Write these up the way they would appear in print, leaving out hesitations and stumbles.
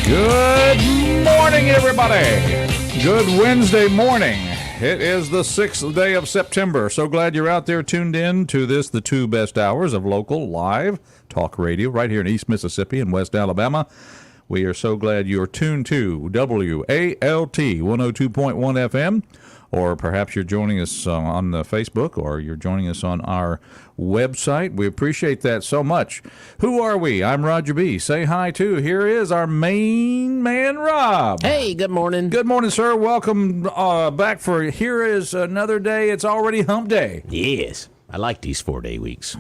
Good morning, everybody. Good Wednesday morning. It is the 6th day of September. So glad you're out there tuned in to this, the two best hours of local live talk radio right here in East Mississippi and West Alabama. We are so glad you're tuned to WALT 102.1 FM, or perhaps you're joining us on Facebook, or you're joining us on our website. We appreciate that so much. Who are we? I'm Roger B. Say hi, too. Here is our main man, Rob. Hey, good morning. Good morning, sir. Welcome back for Here Is Another Day. It's already hump day. Yes, I like these 4-day weeks.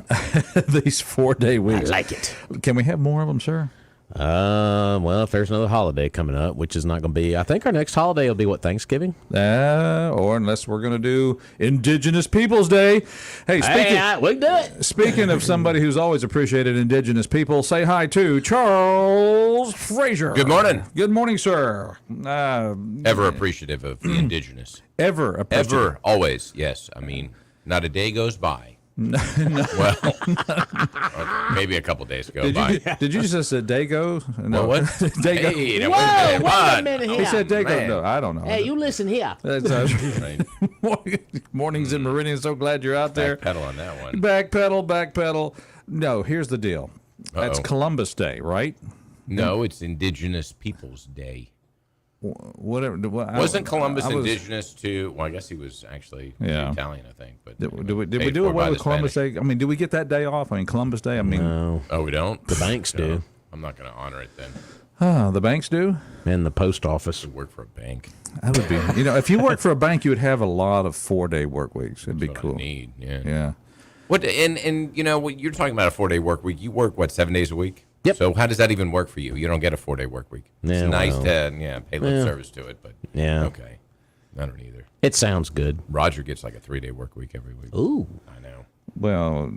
These 4-day weeks. I like it. Can we have more of them, sir? Well, if there's another holiday coming up, which is not going to be, I think our next holiday will be, what, Thanksgiving? Or unless we're going to do Indigenous Peoples Day. Hey, we can do it. Speaking of somebody who's always appreciated Indigenous people, say hi to Charles Frazier. Good morning. Good morning, sir. Ever appreciative of the Indigenous. Ever appreciative. Ever, always, yes. I mean, not a day goes by. No. Well, maybe a couple days go by. Did you just say Dago? No, what? Dago. Hey, Whoa, wait wait a minute here. He said Dago. man. No, I don't know. Hey, you listen here. That's, mornings in Meridian. So glad you're out there. Backpedal on that one. Backpedal. No, here's the deal. That's Uh-oh. Columbus Day, right? No, it's Indigenous Peoples Day. Whatever. Wasn't Columbus indigenous to? Well, I guess he was actually Italian, I think. But Did we do away with Columbus Day? I mean, do we get that day off? I mean, Columbus Day. I mean, No, Oh, we don't. the banks do, I'm not going to honor it then. the banks do. and the post office. I work for a bank. That would be. If you work for a bank, you would have a lot of 4-day work weeks. It'd be That's what cool. I need. Yeah. Yeah. What and what you're talking about a 4-day work week. You work 7 days a week? Yep. So how does that even work for you? You don't get a 4-day work week. Yeah, It's nice well, to pay lip service to it, but Yeah. okay. I don't either. It sounds good. Roger gets like a 3-day work week every week. Ooh, I know. Well,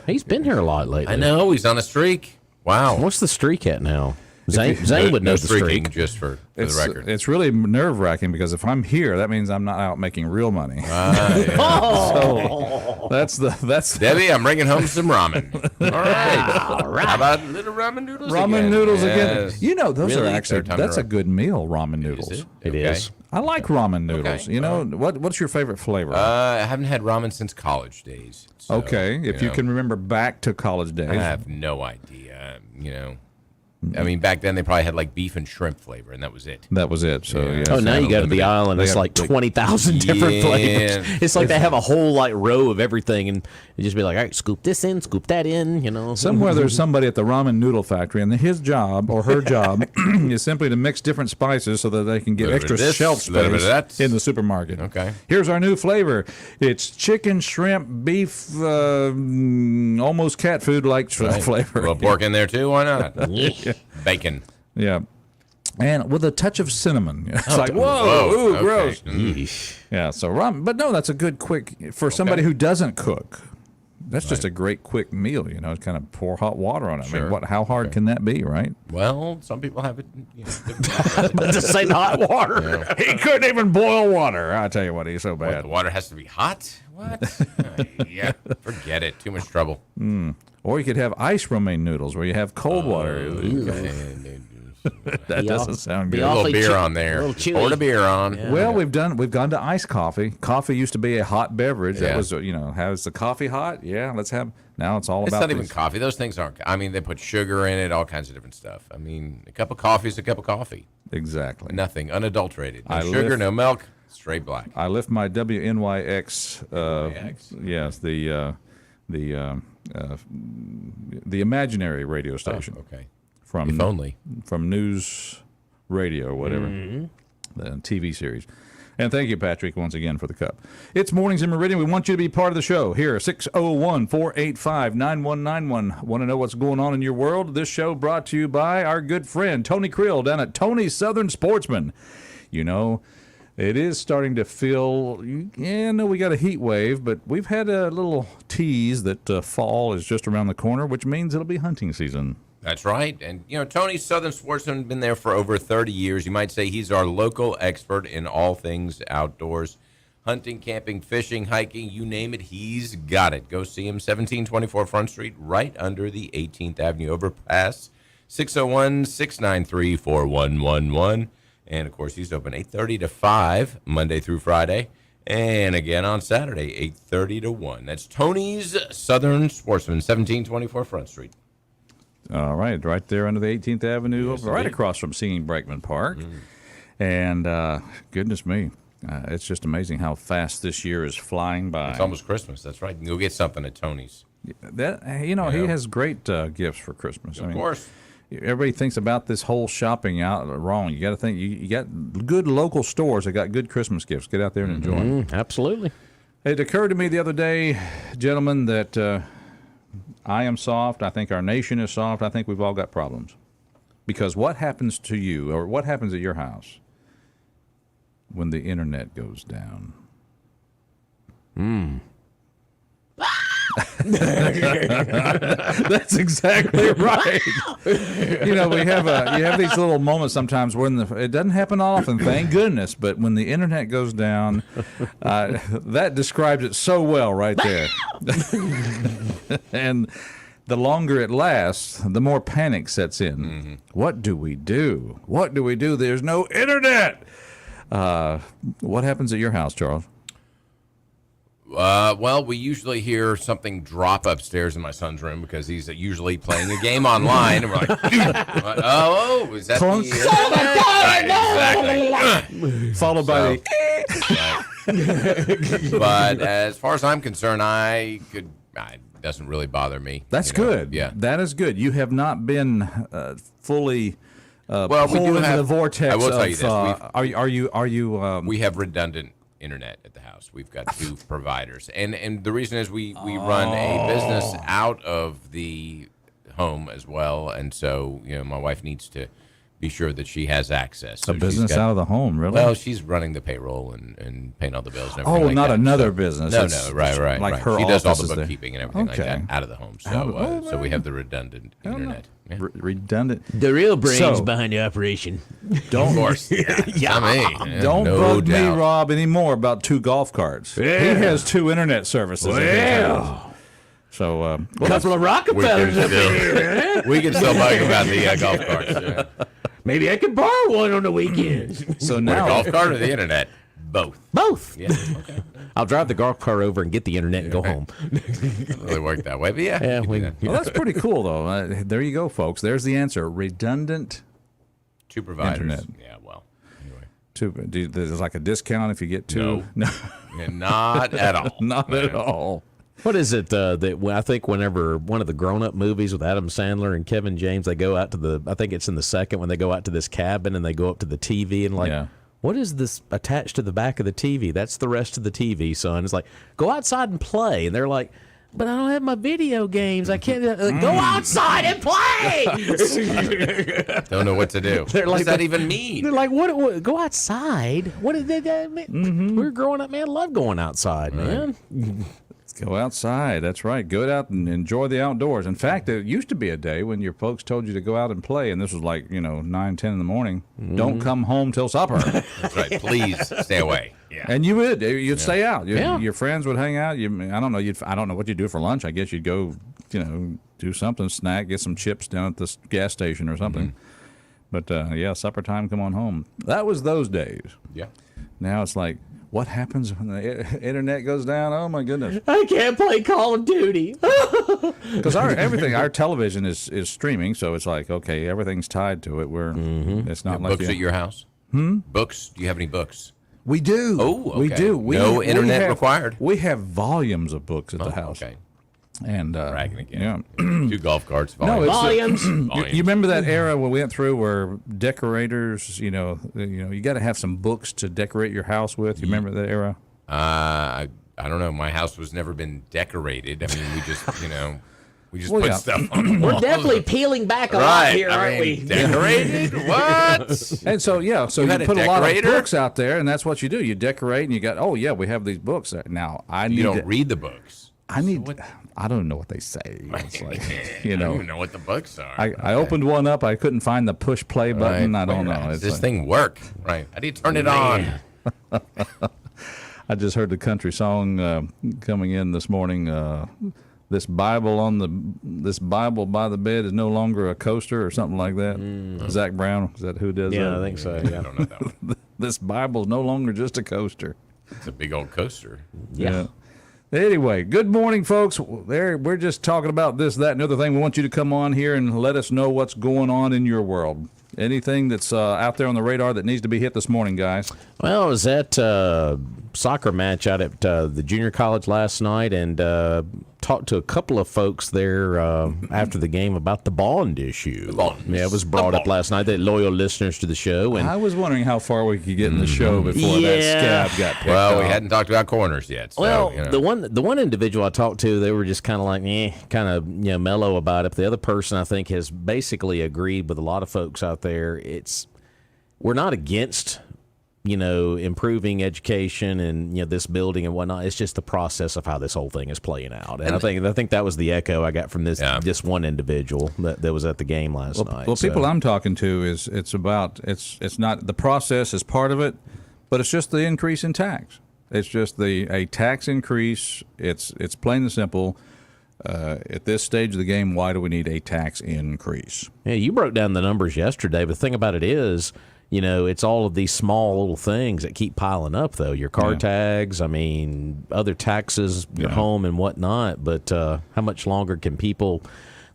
he's been here a lot lately. I know. He's on a streak. Wow. What's the streak at now? Zane would know no the streaking, streak. just for the record. it's really nerve wracking because if I'm here, that means I'm not out making real money. Yeah. Oh, That's Debbie, I'm bringing home some ramen. All right. How about little ramen noodles ramen again? noodles Yes. again. Those Really? are actually Third time in that's a a row. good meal. Ramen noodles. Is it? It Okay. is. I like ramen noodles. Okay. What's your favorite flavor? I haven't had ramen since college days. So, okay, if you can remember back to college days. I have no idea. I mean, back then they probably had like beef and shrimp flavor, and that was it. That was it. So Yeah. yeah. Oh, now you go to the aisle and They it's have like big- 20,000 different Yeah. flavors. It's like they have a whole row of everything, and you just be like, all right, scoop this in, scoop that in. Somewhere there's somebody at the ramen noodle factory, and his job or her job is simply to mix different spices so that they can get Little bit extra of this, shelf little bit of space that. in the supermarket. Okay. Here's our new flavor. It's chicken, shrimp, beef, almost cat food like flavor. A little pork in there too. Why not? Bacon. Yeah. And with a touch of cinnamon. It's like, Whoa, ooh, okay. gross. Yeesh. Yeah, so ramen. But no, that's a good quick, for somebody who doesn't cook, that's just a great quick meal, kind of pour hot water on it. I Sure. mean, how hard can that be, right? Well, some people have it. But just say hot water. He couldn't even boil water. I tell you what, he's so What, bad. the water has to be hot? What? Yeah, forget it. Too much trouble. Or you could have ice romaine noodles where you have cold water. That doesn't sound be good. A little awfully beer on there. a little chewy. Pour the beer on. Yeah. Well, we've gone to iced coffee. Coffee used to be a hot beverage. That Yeah. was, how's the coffee hot? Yeah, let's have. Now it's all It's about. not even these- coffee. Those things aren't. I mean, they put sugar in it, all kinds of different stuff. I mean, a cup of coffee is a cup of coffee. Exactly. Nothing, unadulterated. No I sugar, lift- no milk, straight black. I lift my WNYX. Yes, the imaginary radio station Okay. from If only. from News Radio or whatever, the TV series. And thank you, Patrick, once again for the cup. It's Mornings in Meridian. We want you to be part of the show. Here, 601-485-9191. Want to know what's going on in your world? This show brought to you by our good friend, Tony Creel, down at Tony's Southern Sportsman. It is starting to feel, we got a heat wave, but we've had a little tease that fall is just around the corner, which means it'll be hunting season. That's right. And, Tony's Southern Sportsman, been there for over 30 years. You might say he's our local expert in all things outdoors. Hunting, camping, fishing, hiking, you name it, he's got it. Go see him, 1724 Front Street, right under the 18th Avenue overpass. 601-693-4111. And, of course, he's open 8:30 to 5, Monday through Friday. And again on Saturday, 8:30 to 1. That's Tony's Southern Sportsman, 1724 Front Street. All right, right there under the 18th Avenue, Yes, right indeed. across from Singing Brakeman Park. And goodness me, it's just amazing how fast this year is flying by. It's almost Christmas. That's right. You can go get something at Tony's. That he has great gifts for Christmas. Of course. Everybody thinks about this whole shopping out wrong. You got to think you got good local stores that got good Christmas gifts. Get out there and enjoy them. Absolutely. It occurred to me the other day, gentlemen, that I am soft. I think our nation is soft. I think we've all got problems. Because what happens to you, or what happens at your house when the internet goes down? That's exactly right. You have these little moments sometimes when it doesn't happen often, thank goodness, but when the internet goes down, that describes it so well right there. And the longer it lasts, the more panic sets in. Mm-hmm. What do we do? What do we do? There's no internet. What happens at your house, Charles? Well, we usually hear something drop upstairs in my son's room because he's usually playing a game online. And we're like, is that Clunk. Exactly. Followed by But as far as I'm concerned, it doesn't really bother me. That's good. Yeah. That is good. You have not been fully Well, pulled we do into have, the vortex I will tell you of, this. are you We have redundant internet at the house. We've got two providers. And the reason is we run a business out of the home as well. And so, my wife needs to be sure that she has access. So a business out of the home, really? Well, she's running the payroll and paying all the bills and everything like not that. another business. No, It's right. like her She does all office the is there. bookkeeping and everything like that Okay. out of the home. So we have the redundant internet. Yeah. Redundant. The real brains So- behind the operation. Of course. Yeah. Yeah, Don't no bug me, doubt. Rob, anymore about two golf carts. He has two internet services. at his house. So, Couple of Rockefellers up here. We can still bug about the golf carts. Yeah. Maybe I could borrow one on the weekends. so The now, golf cart or the internet? Both. Both. Yeah. Okay. I'll drive the golf cart over and get the internet and go home. Doesn't really work that way, but yeah. Yeah, you can we- do that. well, that's pretty cool, though. There you go, folks. There's the answer. Redundant. Two providers. Internet. Yeah, well, anyway. There's like a discount if you get two. No. Yeah, not at all. Not at all. What is it that I think whenever one of the grown-up movies with Adam Sandler and Kevin James, they go out to I think it's in the second when they go out to this cabin and they go up to the TV and Yeah. what is this attached to the back of the TV? That's the rest of the TV, son. It's like, go outside and play. And they're like, but I don't have my video games. I can't. Go outside and play. Don't know what to do. They're What like does that the- even mean? They're like, what? Go outside? What did that mean? We were growing up, man. Love going outside, man. Go outside. That's right. Go out and enjoy the outdoors. In fact, there used to be a day when your folks told you to go out and play, and this was like, 9, 10 in the morning. Don't come home till supper. That's right. Please stay away. Yeah. And you would. You'd stay out. Yeah. Your friends would hang out. I don't know. I don't know what you'd do for lunch. I guess you'd go, do something, snack, get some chips down at the gas station or something. But, supper time, come on home. That was those days. Yeah. Now it's like, what happens when the internet goes down? Oh, my goodness. I can't play Call of Duty. Because our television is streaming, so it's like, okay, everything's tied to it. It's not like Books at your house? Books? Do you have any books? We do. Oh, We okay. do. No internet required. We have volumes of books at the house. Okay. And Bragging again. yeah. Two golf carts. No, it's Volumes. You remember that era we went through where decorators, you got to have some books to decorate your house with. You remember that era? I don't know. My house was never been decorated. I mean, we just, we just Well, put yeah. stuff on the We're wall. definitely peeling back a lot Right. here, aren't we? Decorated? What? And so you had a put a lot of decorator? books out there, and that's what you do. You decorate, and you got we have these books. Now I need You don't to, read the books. I don't know what they say. It's like, I don't even know what the books are. I opened one up. I couldn't find the push play button. I don't know. Does It's this like- thing work? Right. How do you turn it on? I just heard the country song coming in this morning. this Bible by the bed is no longer a coaster or something like that. Zach Brown, is that who does that? Yeah, I think so. Yeah. I don't know that one. This Bible's no longer just a coaster. It's a big old coaster. Yeah. Anyway, good morning, folks. We're just talking about this, that, and the other thing. We want you to come on here and let us know what's going on in your world. Anything that's out there on the radar that needs to be hit this morning, guys? Well, I was at soccer match out at the junior college last night and talked to a couple of folks there after the game about the bond issue. Yeah, it was brought up last night. They're loyal listeners to the show. And I was wondering how far we could get in the show before that scab got picked Well, we up. hadn't talked about corners yet. So, well, you know. the one individual I talked to, they were just kind of like, kind of mellow about it. But the other person, I think, has basically agreed with a lot of folks out there. We're not against improving education and this building and whatnot. It's just the process of how this whole thing is playing out. And I think that was the echo I got from this one individual that was at the game last night. Well, people I'm talking to it's not the process is part of it, but it's just the increase in tax. It's just a tax increase. It's plain and simple. At this stage of the game, why do we need a tax increase? Yeah, you broke down the numbers yesterday, but the thing about it is, it's all of these small little things that keep piling up, though. Your car tags, other taxes, your home and whatnot. But how much longer can people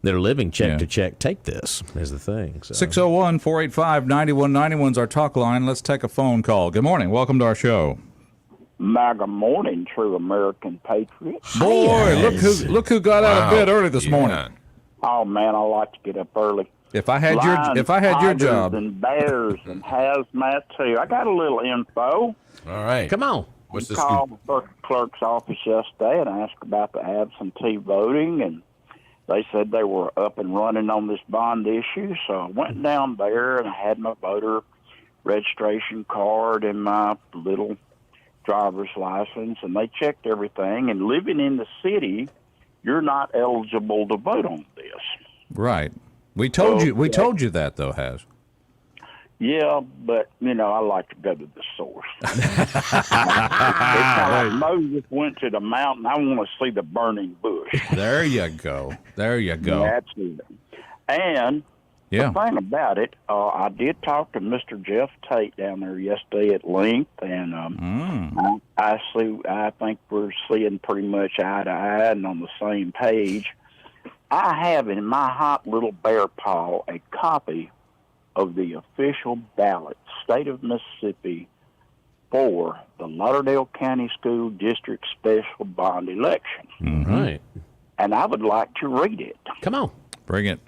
that are living check to check take this is the thing. So. 601-485-9191 is our talk line. Let's take a phone call. Good morning. Welcome to our show. MAGA morning, true American patriot. Boy, look who got out of bed early this morning. Oh man, I like to get up early. If I had your job, and bears and hazmat too. I got a little info. All right. Come on. What's I the called scoop? the clerk- clerk's office yesterday and asked about the absentee voting, and they said they were up and running on this bond issue. So I went down there and I had my voter registration card and my little driver's license, and they checked everything. And living in the city, you're not eligible to vote on this. right? We told you that though, Has. Yeah, but I like to go to the source. It's like Moses went to the mountain. I want to see the burning bush. There you go. That's it. And the thing about it, I did talk to Mr. Jeff Tate down there yesterday at length, and I think we're seeing pretty much eye to eye and on the same page. I have in my hot little bear paw a copy of the official ballot, state of Mississippi, for the Lauderdale County School District Special Bond Election. Right. And I would like to read it. Come on. Bring it.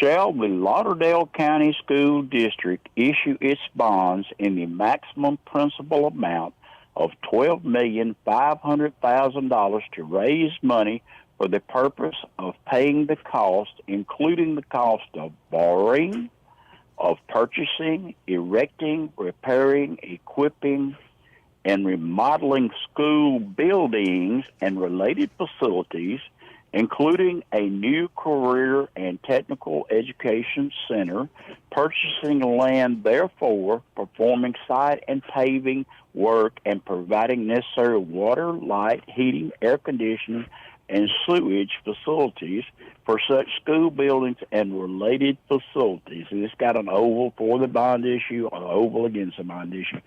Shall the Lauderdale County School District issue its bonds in the maximum principal amount of $12,500,000 to raise money for the purpose of paying the cost, including the cost of borrowing, of purchasing, erecting, repairing, equipping, and remodeling school buildings and related facilities, including a new career and technical education center, purchasing land therefore, performing site and paving work, and providing necessary water, light, heating, air conditioning, and sewage facilities for such school buildings and related facilities. And it's got an oval for the bond issue, an oval against the bond issue.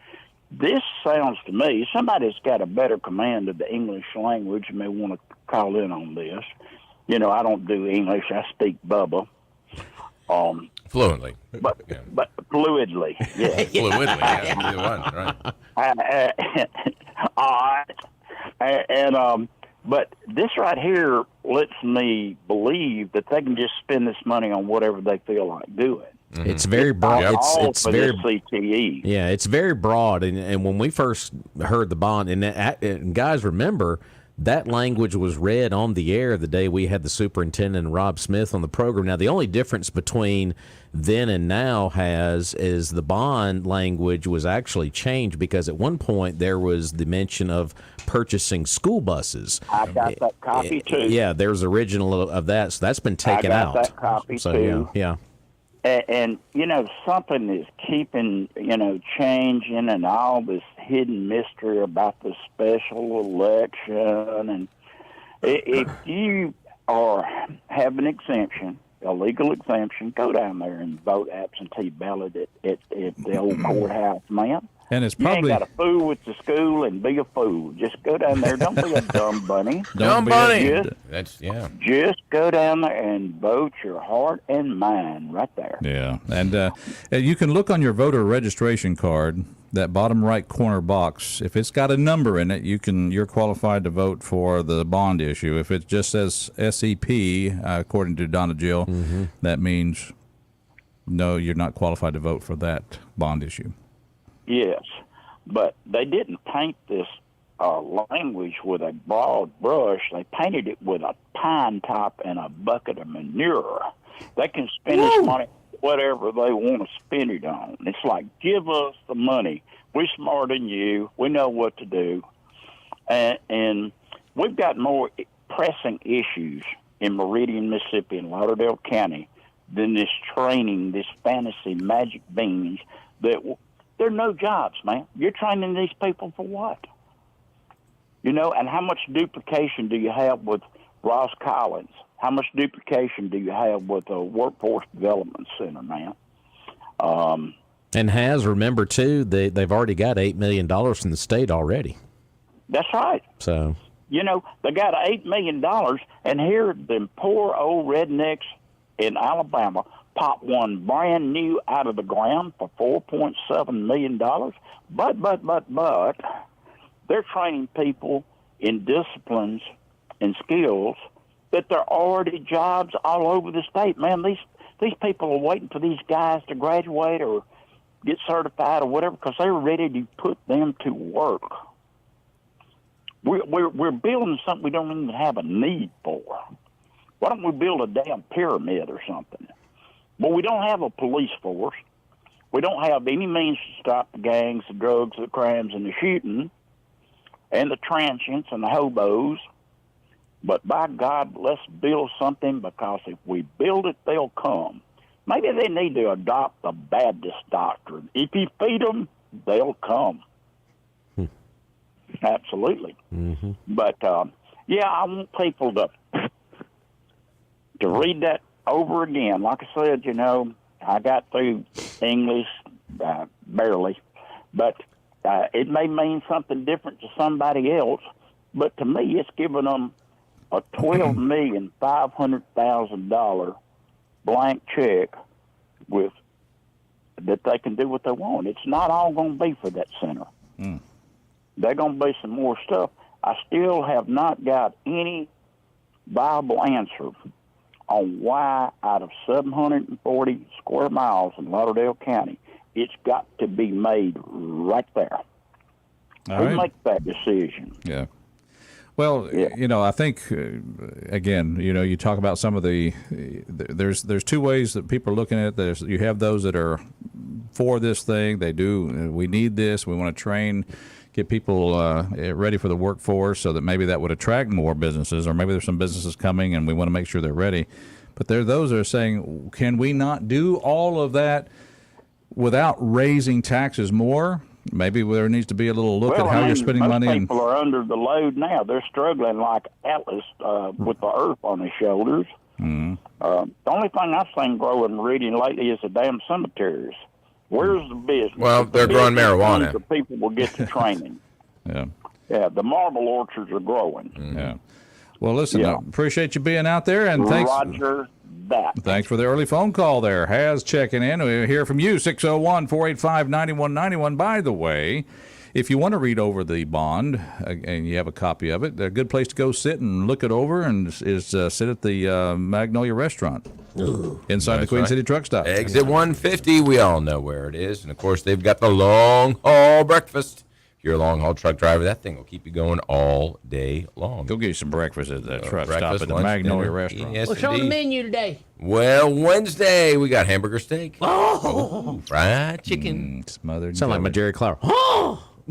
This sounds to me, somebody's got a better command of the English language may want to call in on this. I don't do English, I speak Bubba. Fluently. But fluidly, yeah. Fluidly, yeah. Either one, right. All right. And but this right here lets me believe that they can just spend this money on whatever they feel like doing. Mm-hmm. It's very broad. It's for very CTE. Yeah, it's very broad. And when we first heard the bond, and guys, remember that language was read on the air the day we had the superintendent Rob Smith on the program. Now, the only difference between then and now is the bond language was actually changed because at one point there was the mention of purchasing school buses. I got that copy too. Yeah, there's original of that, so that's been taken out. I got that copy too. Yeah. And something is keeping, changing, and all this hidden mystery about the special election. If you have an exemption, a legal exemption, go down there and vote absentee ballot at the old courthouse, man. And it's You ain't probably got to fool with the school and be a fool. Just go down there. Don't be a dumb bunny. Dumb be bunny. Just, That's just go down there and vote your heart and mind right there. Yeah, and you can look on your voter registration card, that bottom right corner box. If it's got a number in it, you're qualified to vote for the bond issue. If it just says SEP, according to Donna Jill, that means no, you're not qualified to vote for that bond issue. Yes, but they didn't paint this language with a broad brush. They painted it with a pine top and a bucket of manure. They can spend this money whatever they want to spend it on. It's like, give us the money. We're smarter than you. We know what to do. And we've got more pressing issues in Meridian, Mississippi, and Lauderdale County than this training, this fantasy magic beans that there are no jobs, man. You're training these people for what? You know, and how much duplication do you have with Ross Collins? How much duplication do you have with the Workforce Development Center, man? And remember, too, they've already got $8 million from the state already. That's right. So, you know, they got $8 million, and here them poor old rednecks in Alabama pop one brand new out of the ground for $4.7 million. But they're training people in disciplines and skills that there are already jobs all over the state. Man, these people are waiting for these guys to graduate or get certified or whatever because they're ready to put them to work. We're building something we don't even have a need for. Why don't we build a damn pyramid or something? But we don't have a police force. We don't have any means to stop the gangs, the drugs, the crimes, and the shooting, and the transients and the hobos. But by God, let's build something, because if we build it, they'll come. Maybe they need to adopt the Baptist doctrine. If you feed them, they'll come. Absolutely. Mm-hmm. But, yeah, I want people to read that over again. Like I said, you know, I got through English barely, but it may mean something different to somebody else, but to me it's giving them a $12,500,000 blank check with that they can do what they want. It's not all going to be for that center. They're going to be some more stuff. I still have not got any viable answer on why out of 740 square miles in Lauderdale County, it's got to be made right there. Who makes that decision? Yeah. Well, you know, I think, again, you know, you talk about some of there's two ways that people are looking at it. You have those that are for this thing. We need this. We want to train, get people ready for the workforce so that maybe that would attract more businesses, or maybe there's some businesses coming and we want to make sure they're ready. But there are those that are saying, can we not do all of that without raising taxes more? Maybe there needs to be a little look at how you're spending money. Most people are under the load now. They're struggling like Atlas with the earth on his shoulders. The only thing I've seen grow in Meridian lately is the damn cemeteries. Where's the business? Well, they're growing marijuana. The people will get the training. Yeah, the marble orchards are growing. Yeah. Well, listen, I appreciate you being out there, and thanks. Roger that. Thanks for the early phone call there. Has checking in. We hear from you, 601-485-9191. By the way, if you want to read over the bond and you have a copy of it, a good place to go sit and look it over is sit at the Magnolia Restaurant inside the Queen City Truck Stop. Exit 150, we all know where it is. And, of course, they've got the long-haul breakfast. If you're a long-haul truck driver, that thing will keep you going all day long. Go get you some breakfast at the truck stop breakfast, at the lunch, Magnolia dinner. Restaurant. Yes, What's on the indeed. menu today? Well, Wednesday, we got hamburger steak. Fried chicken. Smothered. sound like my Jerry Clower.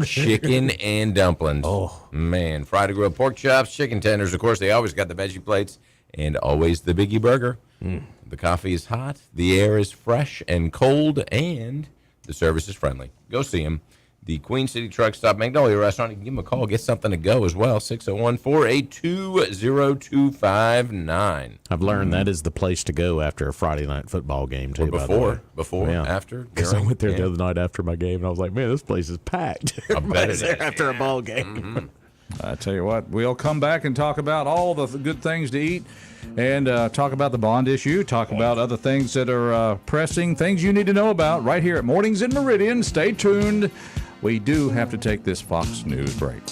Chicken and dumplings. Oh, man. Fried and grilled pork chops, chicken tenders. Of course, they always got the veggie plates, and always the biggie burger. The coffee is hot, the air is fresh and cold, and the service is friendly. Go see them. the Queen City Truck Stop Magnolia Restaurant. You can give them a call, get something to go as well. 601-482-0259. I've learned that is the place to go after a Friday night football game too. Before, after, because I went there the other night after my game, and I was like, man, this place is packed. I bet it is. After a ball game. Mm-hmm. I tell you what, we'll come back and talk about all the good things to eat and talk about the bond issue, talk about other things that are pressing, things you need to know about right here at Mornings in Meridian. Stay tuned. We do have to take this Fox News break.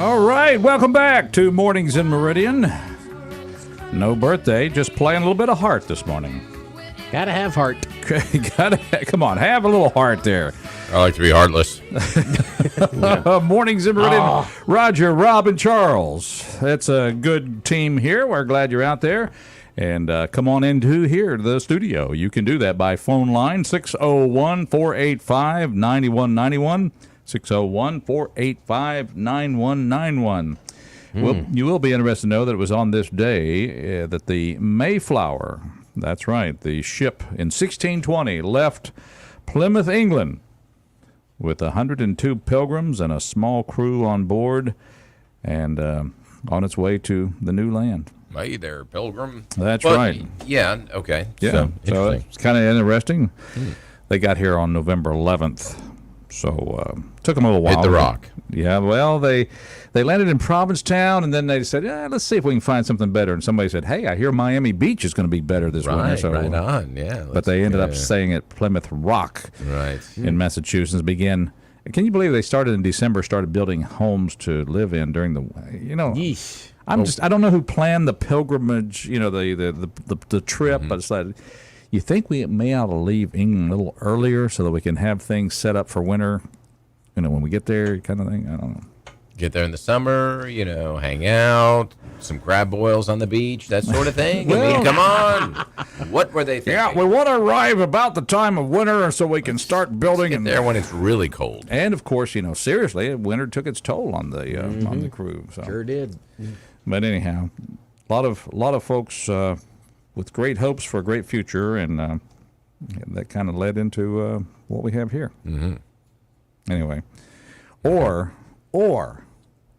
All right, welcome back to Mornings in Meridian. No birthday, just playing a little bit of heart this morning. Gotta have heart. Come on, have a little heart there. I like to be heartless. Mornings in Meridian. Roger, Rob, and Charles. That's a good team here. We're glad you're out there. And come on into here to the studio. You can do that by phone line 601-485-9191. 601-485-9191. You will be interested to know that it was on this day that the Mayflower, that's right, the ship in 1620 left Plymouth, England, with 102 pilgrims and a small crew on board, and on its way to the new land. Hey there, Pilgrim. That's right. Yeah, okay. Yeah, so interesting. it's kind of interesting. They got here on November 11th, so took them a little while. Hit the rock. Yeah, well, they landed in Provincetown, and then they said, let's see if we can find something better. And somebody said, hey, I hear Miami Beach is going to be better this winter. So, right on, yeah. But they ended up staying at Plymouth Rock in Massachusetts. Can you believe they started in December, started building homes to live in during the, Yeesh. I don't know who planned the pilgrimage, the trip, but it's like, you think we may ought to leave England a little earlier so that we can have things set up for winter, when we get there, kind of thing? I don't know. Get there in the summer, hang out, some crab boils on the beach, that sort of thing. I mean, come on. What were they thinking? Yeah, we want to arrive about the time of winter so we can start building. Get there when it's really cold. And of course, seriously, winter took its toll on the crew. So. Sure did. But anyhow, a lot of folks with great hopes for a great future, and that kind of led into what we have here. Mm-hmm. Anyway, or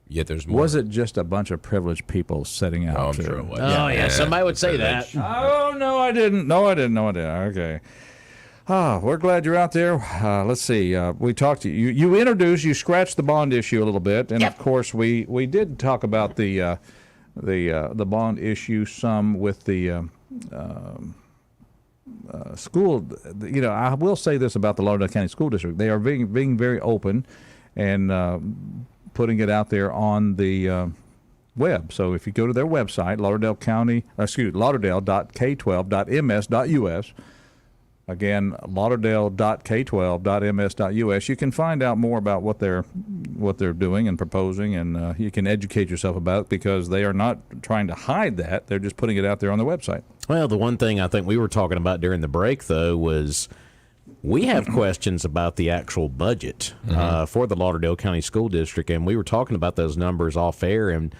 yet there's more. was it just a bunch of privileged people setting out? Oh, I'm to, sure it was. Yeah, somebody would say that. Oh, no, I didn't. Okay. We're glad you're out there. Let's see. We talked to you. You introduced, you scratched the bond issue a little bit, and of course we did talk about the bond issue some with the school. I will say this about the Lauderdale County School District: they are being very open and putting it out there on the web. So if you go to their website, lauderdale.k12.ms.us. Again, lauderdale.k12.ms.us. You can find out more about what they're doing and proposing, and you can educate yourself about it, because they are not trying to hide that. They're just putting it out there on the website. Well, the one thing I think we were talking about during the break, though, was we have questions about the actual budget for the Lauderdale County School District, and we were talking about those numbers off air. And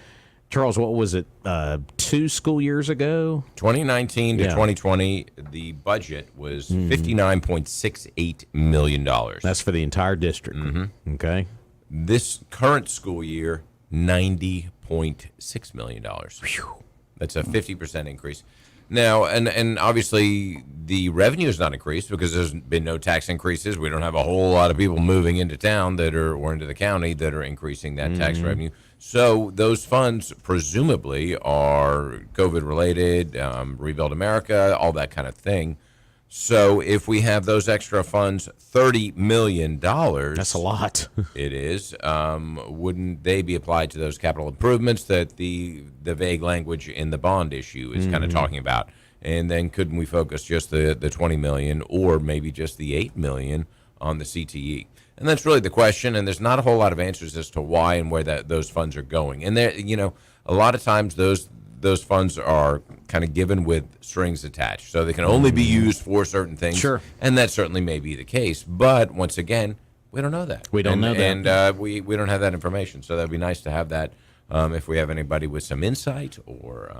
Charles, what was it, 2 school years ago? 2019 to 2020, the budget was $59.68 million. That's for the entire district. Mm-hmm. Okay. This current school year, $90.6 million. That's a 50% increase. Now, and obviously the revenue has not increased because there's been no tax increases. We don't have a whole lot of people moving into town or into the county that are increasing that tax revenue. So those funds presumably are COVID related, Rebuild America, all that kind of thing. So if we have those extra funds, $30 million. That's a lot. It is. Wouldn't they be applied to those capital improvements that the vague language in the bond issue is kind of talking about? And then couldn't we focus just the $20 million or maybe just the $8 million on the CTE? And that's really the question. And there's not a whole lot of answers as to why and where those funds are going. And there, a lot of times those funds are kind of given with strings attached, so they can only be used for certain things. Sure. And that certainly may be the case. But once again, we don't know that. We don't know that. And we don't have that information. So that would be nice to have that if we have anybody with some insight or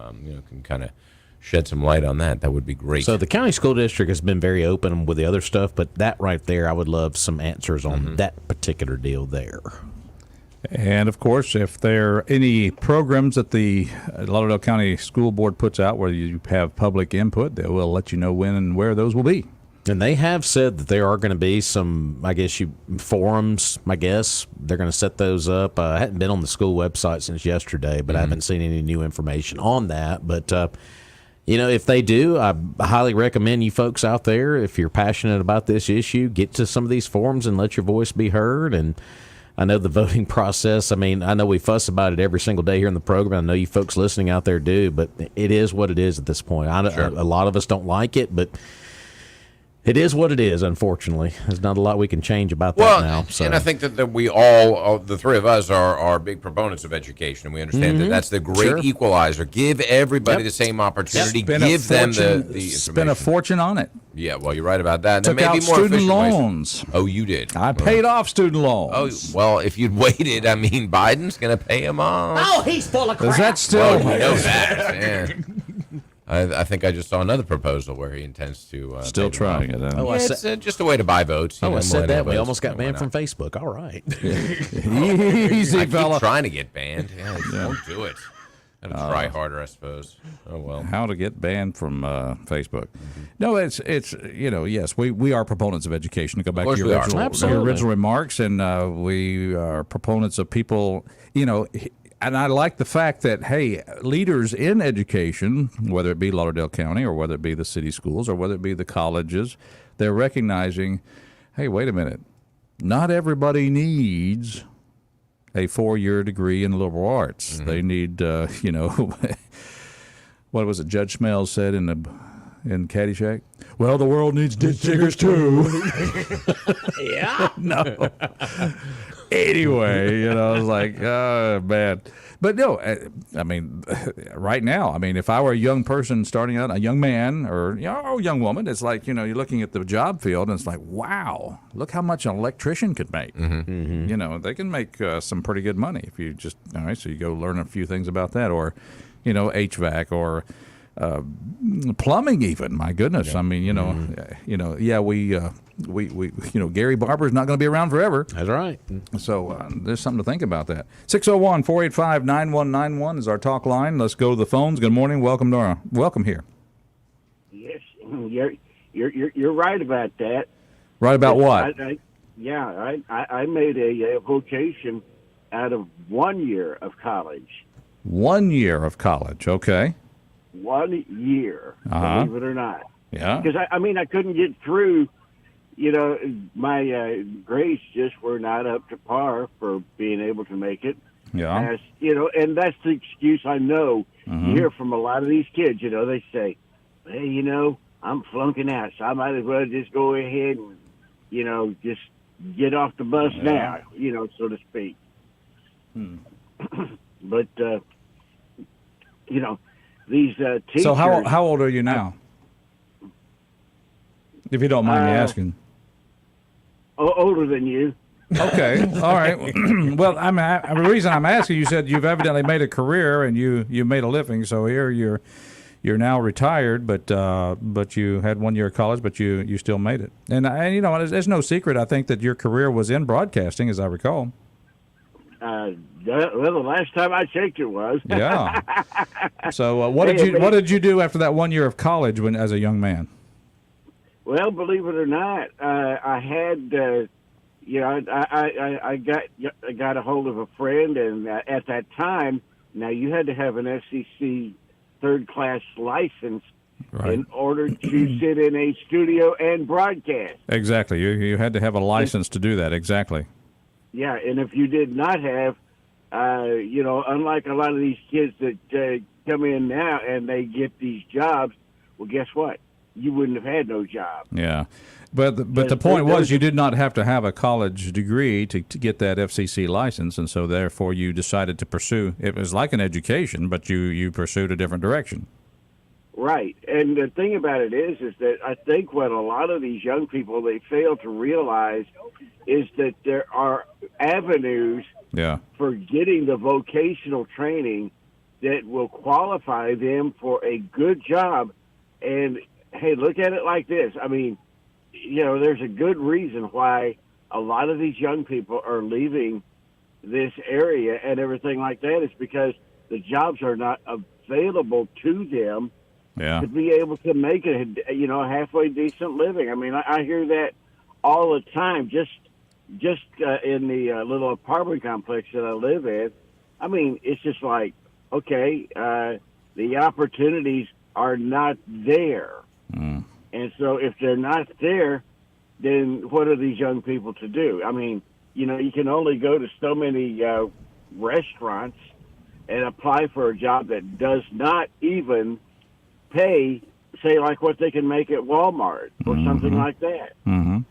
can kind of shed some light on that. That would be great. So the county school district has been very open with the other stuff, but that right there, I would love some answers on that particular deal there. And, of course, if there are any programs that the Lauderdale County School Board puts out where you have public input, they will let you know when and where those will be. And they have said that there are going to be some, forums, They're going to set those up. I hadn't been on the school website since yesterday, but I haven't seen any new information on that. But, if they do, I highly recommend you folks out there, if you're passionate about this issue, get to some of these forums and let your voice be heard. And I know the voting process. I mean, I know we fuss about it every single day here in the program. I know you folks listening out there do, but it is what it is at this point. A lot of us don't like it, but it is what it is, unfortunately. There's not a lot we can change about that now. So. And I think that we all, the three of us, are big proponents of education, and we understand that that's the great equalizer. Give everybody the same opportunity. Give them the information. Spend a fortune on it. Yeah, well, you're right about that. Took out student loans. Oh, you did? I paid off student loans. Oh, well, if you'd waited, I mean, Biden's going to pay them off. Oh, he's full of crap. Is that still? Oh, you know that. Yeah. I think I just saw another proposal where he intends to still trying it. Oh, it's just a way to buy votes. I said that. We almost got banned from Facebook. All right. Easy, fella. Keep trying to get banned. Yeah, won't do it. Gotta try harder, I suppose. Oh well. How to get banned from Facebook? No, it's yes, we are proponents of education. To go back to your original remarks, and we are proponents of people. And I like the fact that, hey, leaders in education, whether it be Lauderdale County or whether it be the city schools or whether it be the colleges, they're recognizing, hey, wait a minute, not everybody needs a 4-year degree in liberal arts. They need, what was it Judge Smails said in Caddyshack? Well, the world needs ditch diggers too. Yeah. No. Anyway, I was like, oh, man. But no, I mean, right now, I mean, if I were a young person starting out, a young man or young woman, it's like, you're looking at the job field and it's like, wow, look how much an electrician could make. They can make some pretty good money if you just, all right, so you go learn a few things about that, or, HVAC or plumbing even. My goodness. I mean, we Gary Barber's not going to be around forever. That's right. So there's something to think about that. 601-485-9191 is our talk line. Let's go to the phones. Good morning. Welcome here. Yes, you're right about that. Right about what? I made a vocation out of 1 year of college. 1 year of college. Okay. 1 year, believe it or not. Yeah. Because I couldn't get through. My grades just were not up to par for being able to make it. Yeah. And that's the excuse I know you hear from a lot of these kids. They say, hey, I'm flunking out, so I might as well just go ahead and, just get off the bus now, so to speak. But, these teachers. So how old are you now? If you don't mind me asking. Older than you. Okay, all right. Well, the reason I'm asking, you said you've evidently made a career and you made a living. So here you're now retired, but you had 1 year of college, but you still made it. And there's no secret. I think that your career was in broadcasting, as I recall. Well, the last time I checked, it was. Yeah. So what did you do after that 1 year of college as a young man? Well, believe it or not, I had, I got a hold of a friend, and at that time, now you had to have an FCC third-class license in order to sit in a studio and broadcast. Exactly. You had to have a license to do that. Exactly. Yeah, and if you did not have, unlike a lot of these kids that come in now and they get these jobs, well, guess what? You wouldn't have had no job. Yeah. But the point was you did not have to have a college degree to get that FCC license, and so therefore you decided to pursue, it was like an education, but you pursued a different direction. Right. And the thing about it is that I think what a lot of these young people, they fail to realize is that there are avenues for getting the vocational training that will qualify them for a good job. And, hey, look at it like this. I mean, there's a good reason why a lot of these young people are leaving this area and everything like that. Is because the jobs are not available to them to be able to make a halfway decent living. I mean, I hear that all the time. Just in the little apartment complex that I live in. I mean, it's just like, okay, the opportunities are not there. And so if they're not there, then what are these young people to do? I mean, you can only go to so many restaurants and apply for a job that does not even pay, say, like what they can make at Walmart or something like that. And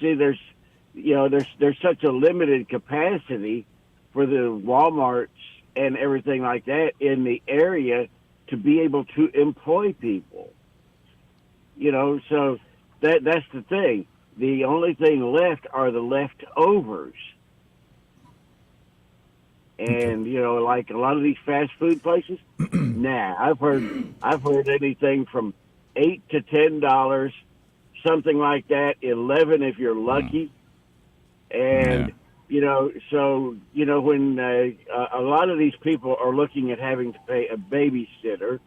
see, there's such a limited capacity for the Walmarts and everything like that in the area to be able to employ people. So that's the thing. The only thing left are the leftovers. And like a lot of these fast food places, I've heard anything from $8 to $10, something like that, 11 if you're lucky. And when a lot of these people are looking at having to pay a babysitter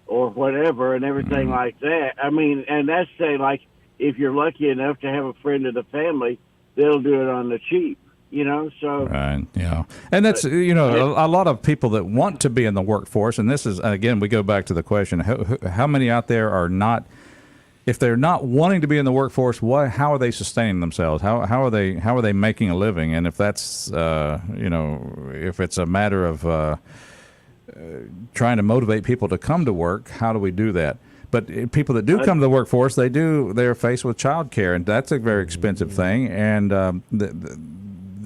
or whatever and everything like that, I mean, and that's say like if you're lucky enough to have a friend of the family, they'll do it on the cheap. So right, yeah, and that's a lot of people that want to be in the workforce, and this is again we go back to the question: how many out there are not? If they're not wanting to be in the workforce, how are they sustaining themselves? How are they making a living? And if that's if it's a matter of trying to motivate people to come to work, how do we do that? But people that do come to the workforce, they're faced with child care, and that's a very expensive thing, and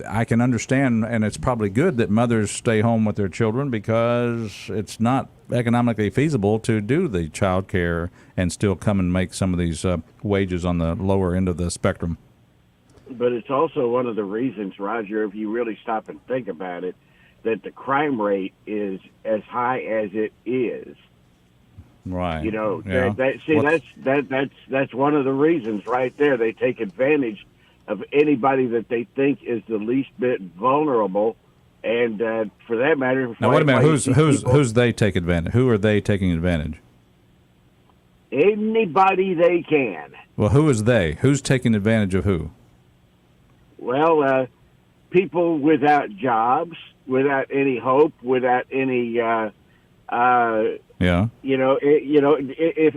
I can understand, and it's probably good that mothers stay home with their children because it's not economically feasible to do the child care and still come and make some of these wages on the lower end of the spectrum. But it's also one of the reasons, Roger, if you really stop and think about it, that the crime rate is as high as it is. Right. That's one of the reasons right there. They take advantage of anybody that they think is the least bit vulnerable, and for that matter. Now wait a minute, who's they take advantage? Who are they taking advantage? Anybody they can. Well, who is they? Who's taking advantage of who? Well, people without jobs, without any hope, without any.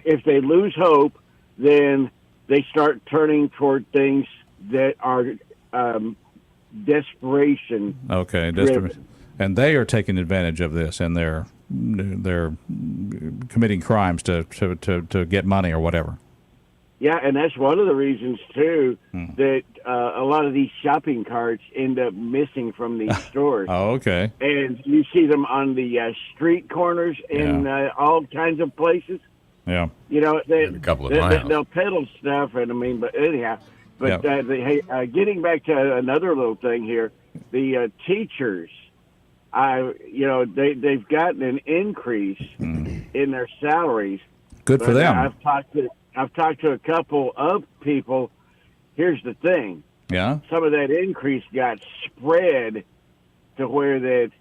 If they lose hope, then they start turning toward things that are desperation. Okay, desperation, and they are taking advantage of this, and they're committing crimes to get money or whatever. Yeah, and that's one of the reasons too that a lot of these shopping carts end up missing from these stores. Oh, okay. And you see them on the street corners in all kinds of places. Yeah. A couple of miles. They'll peddle stuff, and but anyhow. But getting back to another little thing here, the teachers, they've gotten an increase in their salaries. Good for them. I've talked to a couple of people. Here's the thing. Yeah. Some of that increase got spread to where that,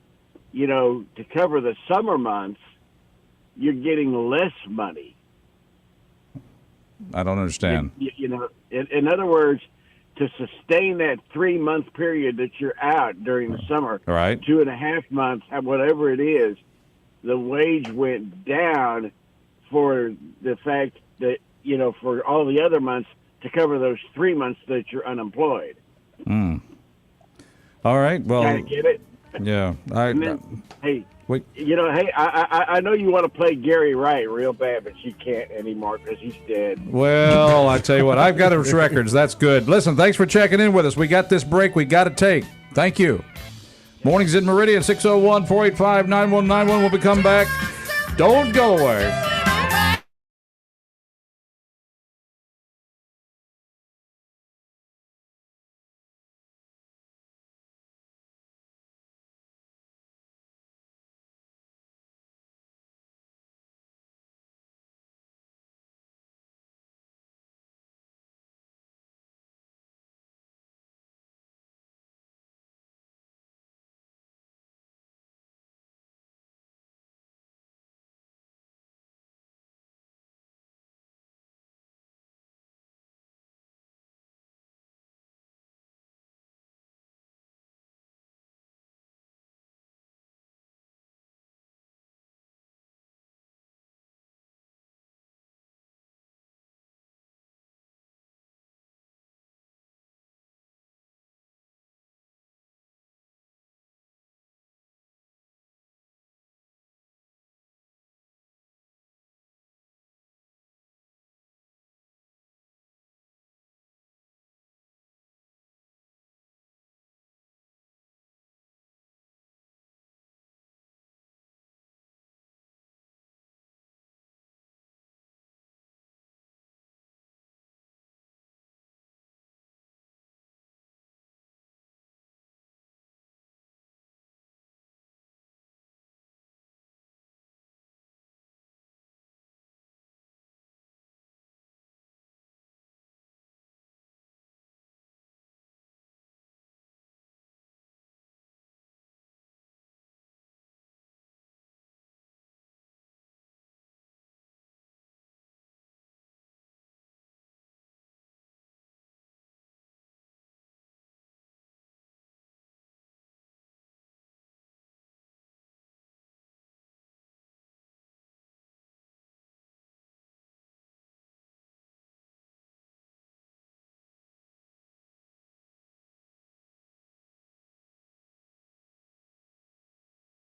to cover the summer months, you're getting less money. I don't understand. In other words, to sustain that 3-month period that you're out during the summer, right? 2.5 months, whatever it is, the wage went down for the fact that, for all the other months to cover those 3 months that you're unemployed. All right. Well, kind of get it? Yeah. I know you want to play Gary Wright real bad, but you can't anymore because he's dead. Well, I tell you what, I've got his records. That's good. Listen, thanks for checking in with us. We got this break we got to take. Thank you. Mornings in Meridian, 601-485-9191. When we come back, don't go away.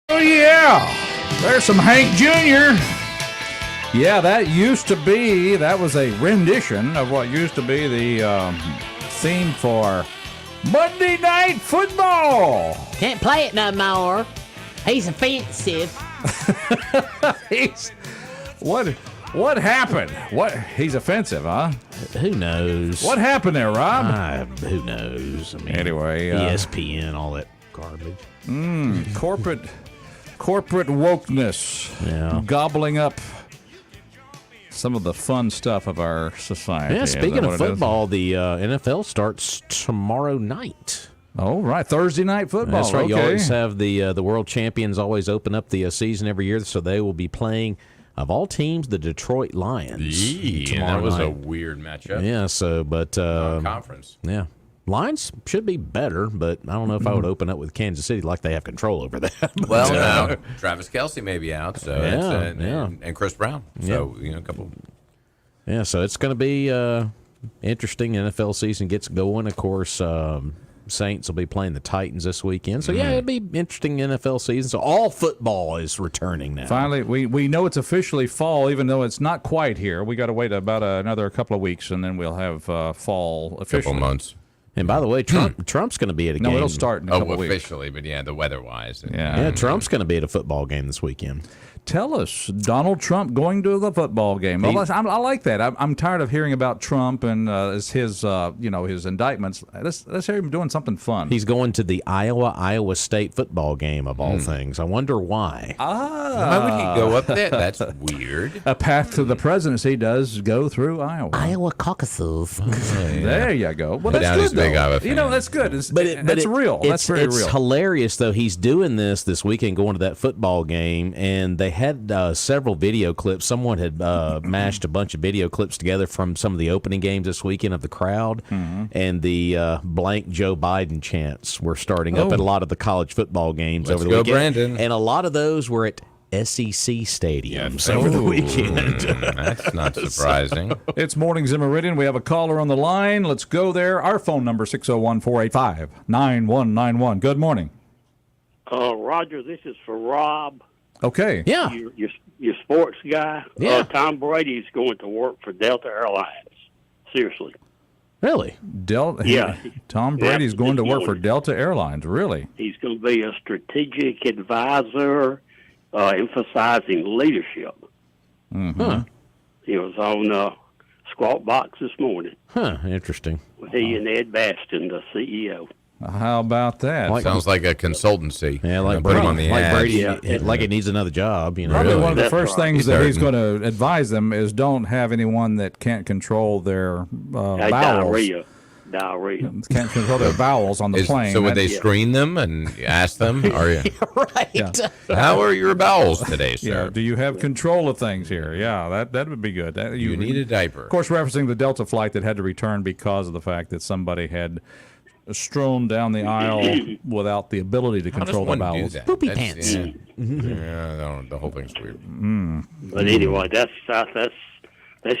Oh, yeah. There's some Hank Jr. Yeah, that was a rendition of what used to be the theme for Monday Night Football. Can't play it no more. He's offensive. What happened? He's offensive, huh? Who knows? What happened there, Rob? Who knows? I mean, Anyway, ESPN, all that garbage. Corporate wokeness, gobbling up some of the fun stuff of our society. Yeah, speaking of football, the NFL starts tomorrow night. Oh, right. Thursday night football. That's right. Okay. You always have the world champions always open up the season every year, so they will be playing, of all teams, the Detroit Lions tomorrow that was night. a weird matchup. Yeah, so, but... conference. Yeah. Lions should be better, but I don't know if I would open up with Kansas City like they have control over that. Well, now Travis Kelce may be out, so Yeah, and Chris Brown. So a couple. Yeah, so it's going to be interesting. NFL season gets going. Of course, Saints will be playing the Titans this weekend. So it'll be interesting NFL season. So all football is returning now. Finally, we know it's officially fall, even though it's not quite here. We got to wait about another couple of weeks, and then we'll have fall officially. Couple months. And by the way, Trump's going to be at a game. No, it'll start in a couple of weeks. Officially, but the weather-wise. Yeah, Trump's going to be at a football game this weekend. Tell us, Donald Trump going to the football game. I like that. I'm tired of hearing about Trump and his indictments. Let's hear him doing something fun. He's going to the Iowa State football game of all things. I wonder why. Why would he go up there? That's weird. A path to the presidency does go through Iowa. Iowa caucuses. There you go. Well, Put down that's his good. big Iowa fan. That's good. That's real. It's very real. It's hilarious, though. He's doing this weekend, going to that football game, and they had several video clips. Someone had mashed a bunch of video clips together from some of the opening games this weekend of the crowd, and the blank Joe Biden chants were starting up at a lot of the college football games over the weekend. Brandon. And a lot of those were at SEC stadiums over the weekend. That's not surprising. It's Mornings in Meridian. We have a caller on the line. Let's go there. Our phone number, 601-485-9191. Good morning. Roger, this is for Rob. Okay. Yeah. Your sports guy. Yeah. Tom Brady's going to work for Delta Airlines. Seriously. Really? Yeah. Tom Brady's Yeah, going to this work for morning. Delta Airlines. Really? He's going to be a strategic advisor, emphasizing leadership. Huh. He was on Squawk Box this morning Huh. Interesting. with he and Ed Baston, the CEO. How about that? Sounds like a consultancy. Yeah, like Put Brady. him on the Like ad. Brady, like it needs another job. Probably Really? one of the That's first right. things He's that he's hurting. going to advise them is don't have anyone that can't control their bowels. Diarrhea. Can't control their bowels on the plane. So would they That's- screen them and ask them, Right. how are your bowels today, Yeah. sir? Do you have control of things here? Yeah, that would be good. You need a diaper. Of course, referencing the Delta flight that had to return because of the fact that somebody had strewn down the aisle without the ability to How does control their one do bowels. that? Poopy That's- pants. Yeah, the whole thing's weird. But anyway, that's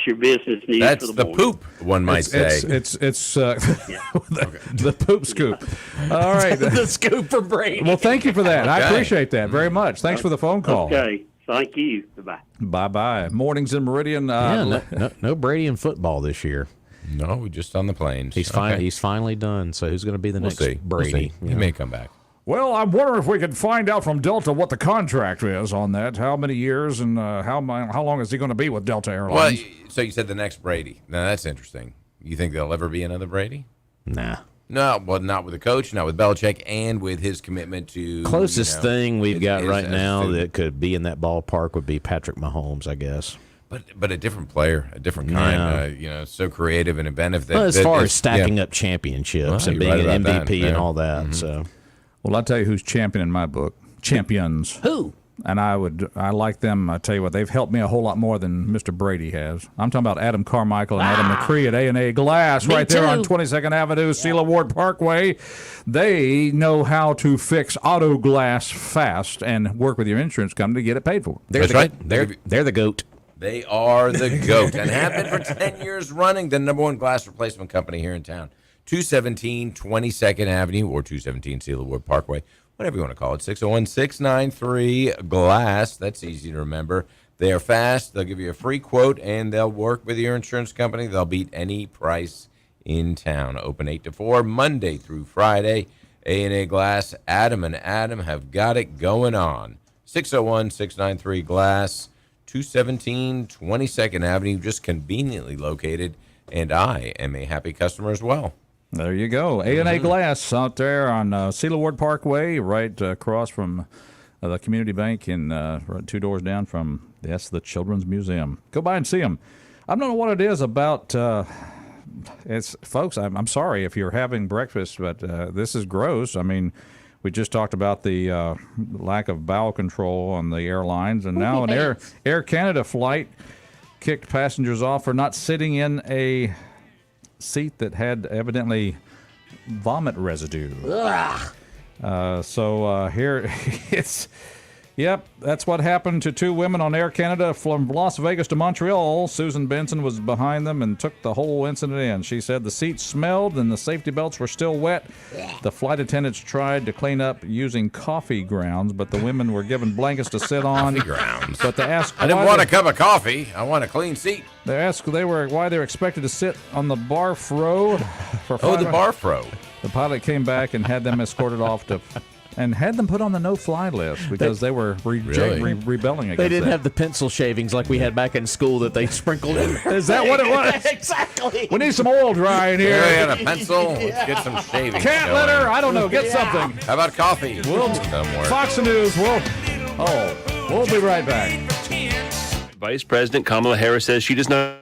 your business news That's for the the morning. poop, one might say. It's the poop scoop. All right. The scoop for Brady. Well, thank you for that. I Okay. appreciate that very much. Thanks for the phone call. Okay. Thank you. Goodbye. Bye-bye. Mornings in Meridian. No Brady in football this year. No, just on the planes. He's finally done. So who's going to be the We'll next see. Brady? We'll see. He may come back. Well, I'm wondering if we could find out from Delta what the contract is on that. How many years and how long is he going to be with Delta Well, Airlines? so you said the next Brady. Now, that's interesting. You think there'll ever be another Brady? Nah. No, well, not with the coach, not with Belichick, and with his commitment to Closest thing we've got his right now attitude. that could be in that ballpark would be Patrick Mahomes, I guess. But a different player, a different kind. So creative and inventive. Well, as far as stacking up championships Well, and you're being right an about MVP that, and yeah. all that. So Well, I'll tell you who's champion in my book. Champions. who? And I like them. I tell you what, they've helped me a whole lot more than Mr. Brady has. I'm talking about Adam Carmichael and Adam McCree at A&A Glass right there on 22nd Avenue, Sela Ward Parkway. They know how to fix auto glass fast and work with your insurance company to get it paid for. That's right. They're the GOAT. They are the GOAT and have been for 10 years running, the #1 glass replacement company here in town. 217 22nd Avenue or 217 Sela Ward Parkway. whatever you want to call it. 601-693-GLASS. That's easy to remember. They are fast. They'll give you a free quote, and they'll work with your insurance company. They'll beat any price in town. Open 8 to 4, Monday through Friday. A&A Glass, Adam and Adam have got it going on. 601-693-GLASS, 217 22nd Avenue, just conveniently located, and I am a happy customer as well. There you go. A&A Glass out there on Cedar Ward Parkway, right across from the community bank and right 2 doors down from, the Children's Museum. Go by and see them. I don't know what it is about... folks, I'm sorry if you're having breakfast, but this is gross. I mean, we just talked about the lack of bowel control on the airlines, and now an Air Canada flight kicked passengers off for not sitting in a seat that had evidently vomit residue. So here it's... Yep, that's what happened to 2 women on Air Canada from Las Vegas to Montreal. Susan Benson was behind them and took the whole incident in. She said the seats smelled and the safety belts were still wet. The flight attendants tried to clean up using coffee grounds, but the women were given blankets to sit on. Coffee grounds. But they asked, I didn't want a cup of coffee. I want a clean seat. They asked why they were expected to sit on the barf row. For the barf row. The pilot came back and had them escorted off to... and had them put on the no-fly list because they were rebelling against They didn't that. have the pencil shavings like we had back in school that they sprinkled in. Is that what it was? Exactly. We need some oil dry in here. Yeah, and a pencil. Let's get some shavings. Cat going. litter. I don't know. Get something. How about coffee? Somewhere. Fox News. We'll be right back. Vice President Kamala Harris says she does not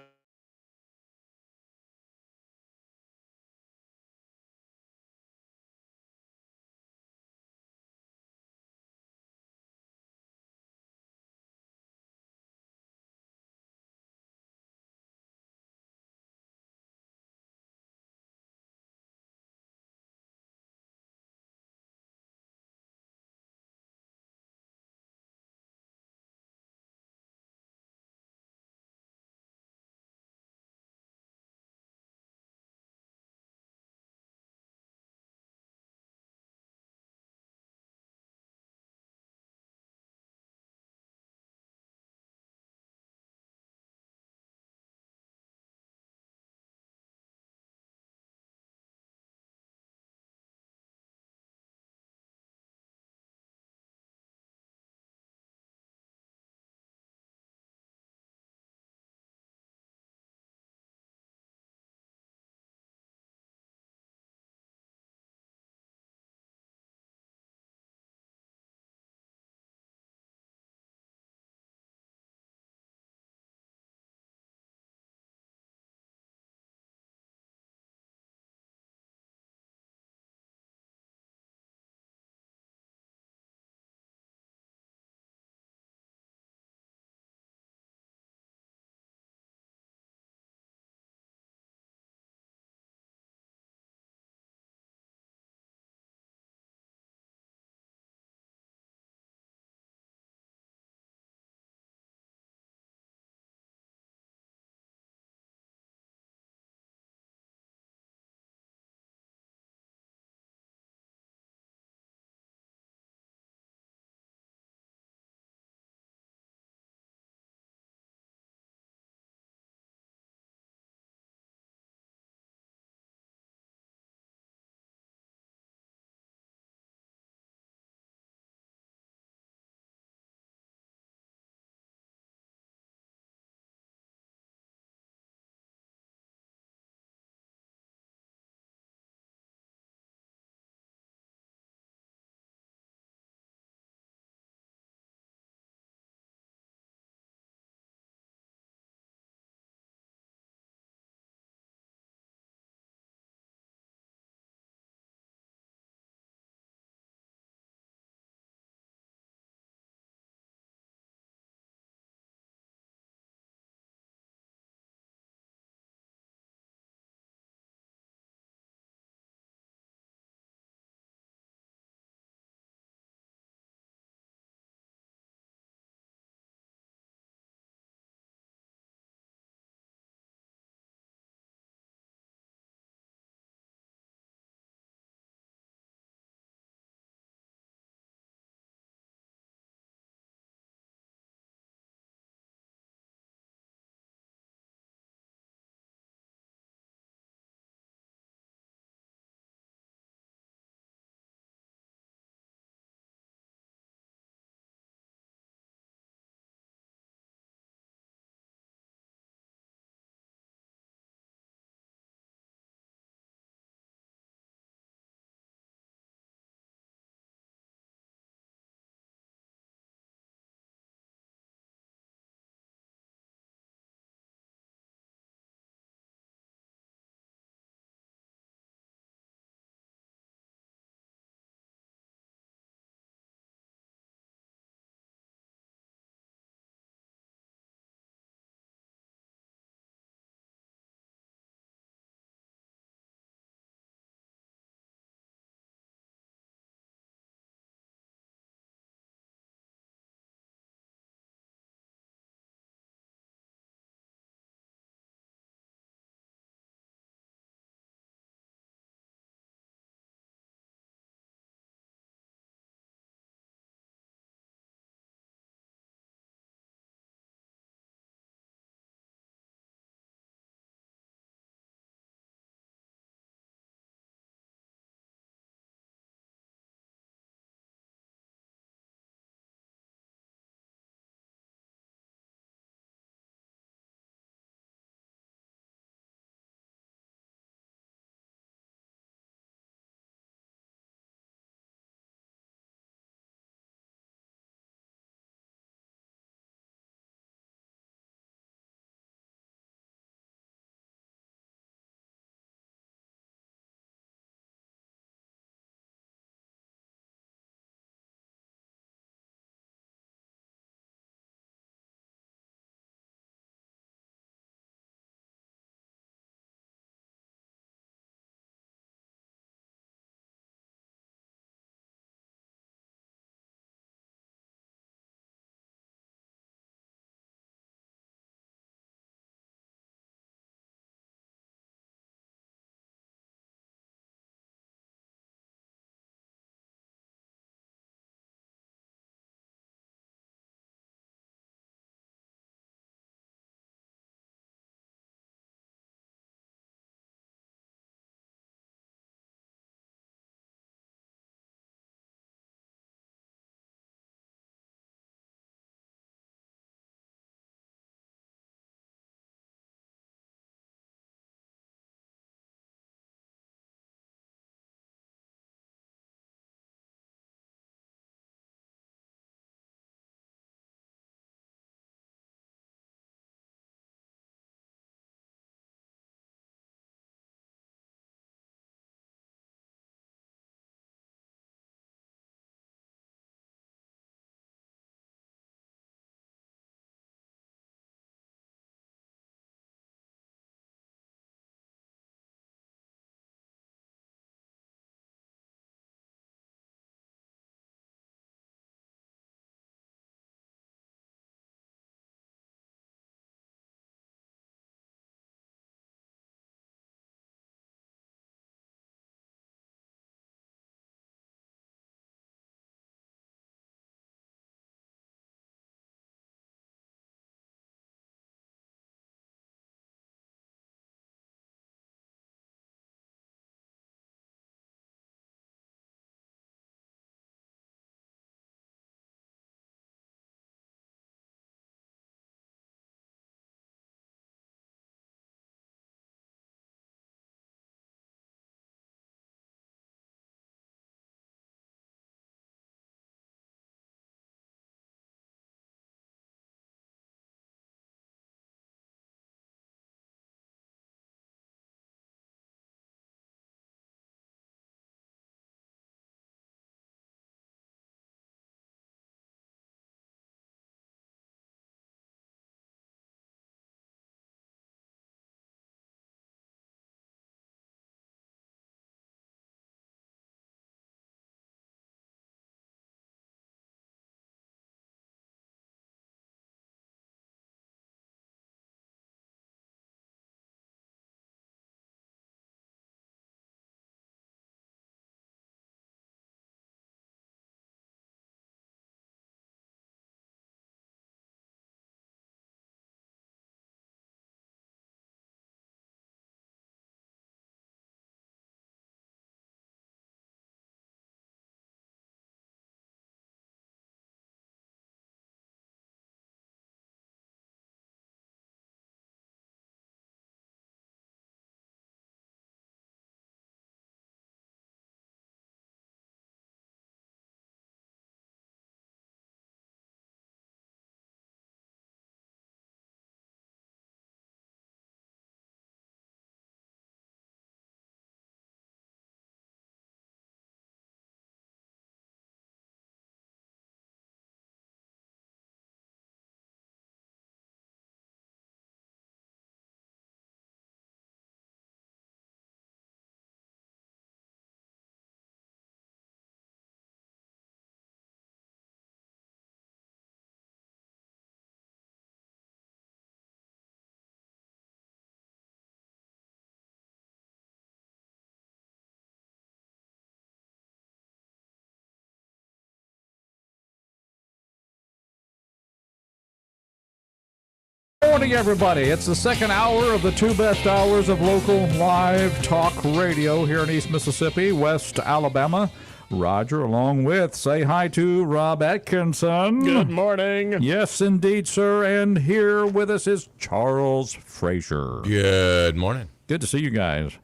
morning, everybody. It's the second hour of the two best hours of local live talk radio here in East Mississippi, West Alabama. Roger, along with, say hi to Rob Atkinson. Good morning. Yes, indeed, sir. And here with us is Charles Frazier. Good morning. Good to see you guys.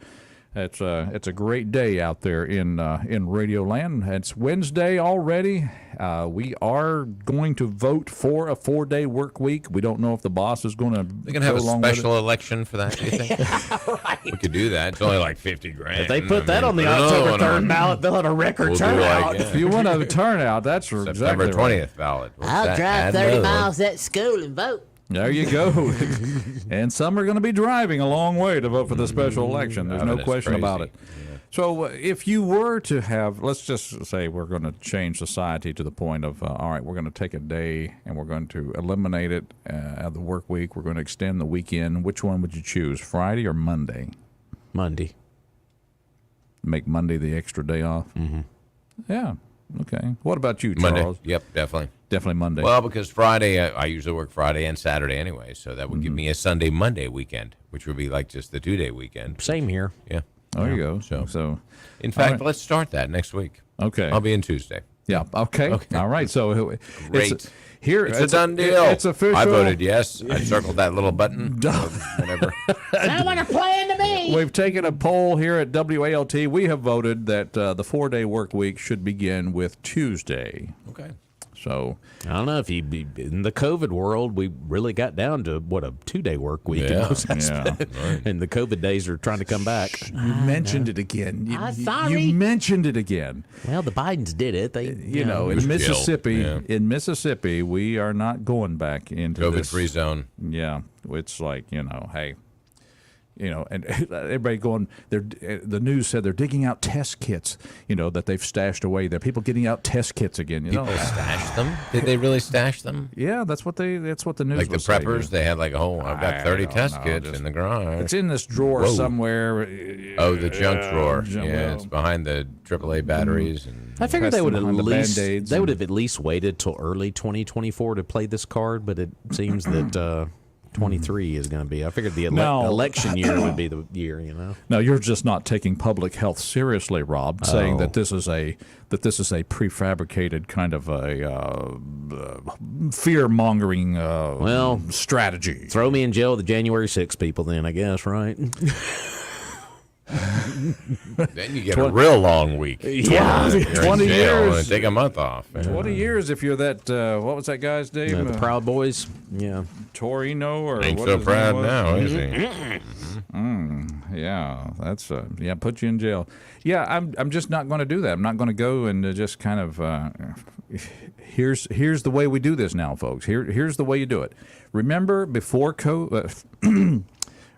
It's a great day out there in Radio Land. It's Wednesday already. We are going to vote for a 4-day work week. We don't know if the boss is going to. They're going to have a special election for that. Do you think? Right. We could do that. It's only like $50,000. If they put that on the October 3rd ballot, they'll have a record turnout. If you want a turnout, that's September exactly 20th right. ballot. I'll drive 30 miles to that school and vote. There you go. And some are going to be driving a long way to vote for the special election. There's no question about it. Yeah. So if you were to have, let's just say we're going to change society to the point of, all right, we're going to take a day and we're going to eliminate it out of the work week. We're going to extend the weekend. Which one would you choose, Friday or Monday? Monday. Make Monday the extra day off? Mm-hmm. Yeah. Okay. What about you, Charles? Monday. Yep, definitely. Definitely Monday. Well, because Friday, I usually work Friday and Saturday anyway, so that would give me a Sunday, Monday weekend, which would be like just the 2-day weekend. Same here. Yeah. There you go. So in fact, right. let's start that next week. Okay. I'll be in Tuesday. Yeah. Okay. All right. So Great. It's a done deal. It's official. I voted yes. I circled that little button. Whatever. Sound like a plan to me. We've taken a poll here at WALT. We have voted that the 4-day work week should begin with Tuesday. Okay. So I don't know if in the COVID world, we really got down to what a 2-day work week. Yeah. In most aspects. Right. And the COVID days are trying to come back. you mentioned it again. Sorry. You mentioned it again. Well, the Bidens did it. They, You know, in was Mississippi, killed. Yeah. in Mississippi, we are not going back into COVID-free zone. Yeah, it's like, hey, and everybody going. The news said they're digging out test kits. That they've stashed away. There are people getting out test kits again. People stashed them? Did they really stash them? Yeah, that's what the news. Like the was saying. preppers, they had like I've got 30 test kits in the garage. It's in this drawer somewhere. Oh, the junk drawer. Junk- Yeah, well. it's behind the AAA batteries. And I figured they would Pressing at behind the least Band-Aids they would and- have at least waited till early 2024 to play this card, but it seems that 23 is going to be. I figured the No. election year would be the year. No, you're just not taking public health seriously, Rob. Saying that this is a prefabricated kind of a fear mongering strategy. Throw me in jail with the January 6 people, then I guess, right? then you get a real long week. Yeah. You're in 20 jail years. and take a month off. 20 years if you're that. What was that guy's name? The Proud Boys. Yeah. Torino or Ain't what so his name proud was? now, is he? Yeah, that's put you in jail. Yeah, I'm just not going to do that. I'm not going to go and just kind of here's the way we do this now, folks. Here's the way you do it. Remember before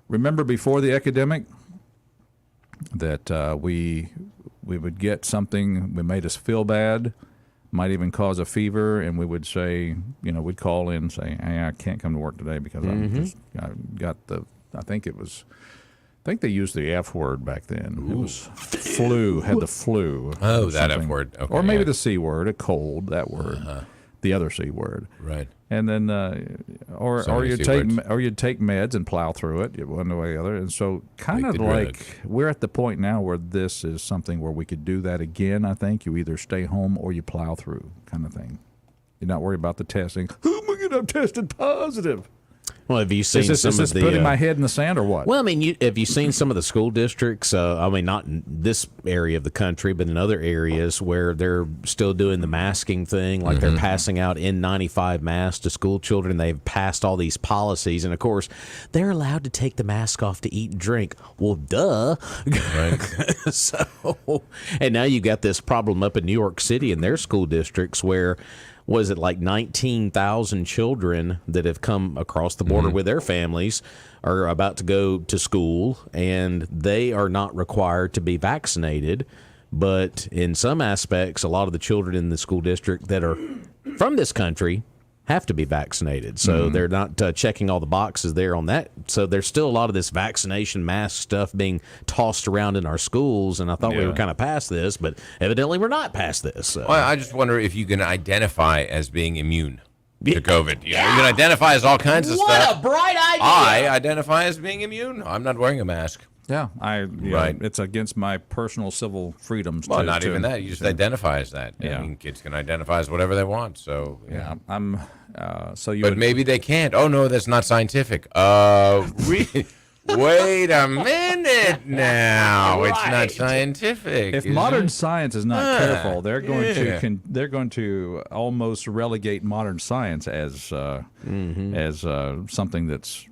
remember before the epidemic that we would get something that made us feel bad, might even cause a fever, and we would say, we'd call in and say, hey, I can't come to work today because I got I think they used the F word back then. It was flu, had the flu. Oh, or that something. F word. Okay, or maybe yeah. the C word, a cold, that word. The other C word. Right. And then, or So many you'd C words. take meds and plow through it one way or the other. And so, kind Like of the like drug. we're at the point now where this is something where we could do that again. I think you either stay home or you plow through, kind of thing. You're not worried about the testing. Oh my God, I'm tested positive. Well, have you seen Is some this of the? putting my head in the sand or what? Well, I mean, have you seen some of the school districts? I mean, not in this area of the country, but in other areas where they're still doing the masking thing, like they're passing out N95 masks to school children. They've passed all these policies, and of course, they're allowed to take the mask off to eat and drink. Well, duh. Right. So, and now you got this problem up in New York City in their school districts where. Was it like 19,000 children that have come across the border with their families are about to go to school, and they are not required to be vaccinated. But in some aspects, a lot of the children in the school district that are from this country have to be vaccinated. So they're not checking all the boxes there on that. So there's still a lot of this vaccination mask stuff being tossed around in our schools. And I thought we were kind of past this, but evidently we're not past this. So. Well, I just wonder if you can identify as being immune to COVID. You can identify as all kinds of stuff. What a bright idea! I identify as being immune. I'm not wearing a mask. Yeah, Right. It's against my personal civil freedoms. Well, not even that. You just identify as that. Yeah. I mean, kids can identify as whatever they want. So Yeah, I'm. So you. But would, maybe they can't. Oh no, that's not scientific. Wait a minute now. It's not scientific. if is modern it? science is not careful, they're going to almost relegate modern science as something that's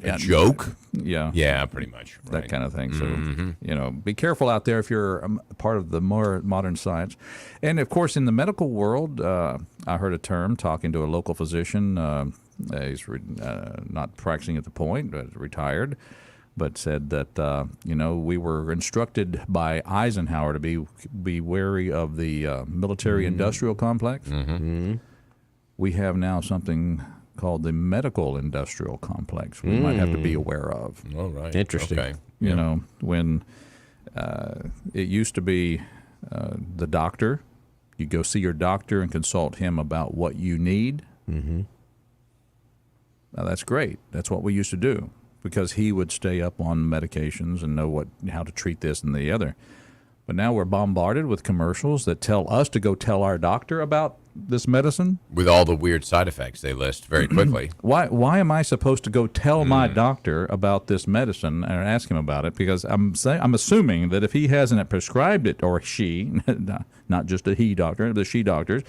a joke. Yeah. Yeah, pretty much. That Right. kind of thing. So, be careful out there if you're part of the more modern science. And, of course, in the medical world, I heard a term talking to a local physician. He's not practicing at the point, but retired, but said that, we were instructed by Eisenhower to be wary of the military-industrial complex. We have now something called the medical-industrial complex we might have to be aware of. All right. Interesting. Okay. When it used to be the doctor, you go see your doctor and consult him about what you need. Now, that's great. That's what we used to do because he would stay up on medications and know how to treat this and the other. But now we're bombarded with commercials that tell us to go tell our doctor about this medicine. With all the weird side effects they list very quickly. Why am I supposed to go tell my doctor about this medicine and ask him about it? Because I'm assuming that if he hasn't prescribed it, or she, not just a he doctor, the she doctors,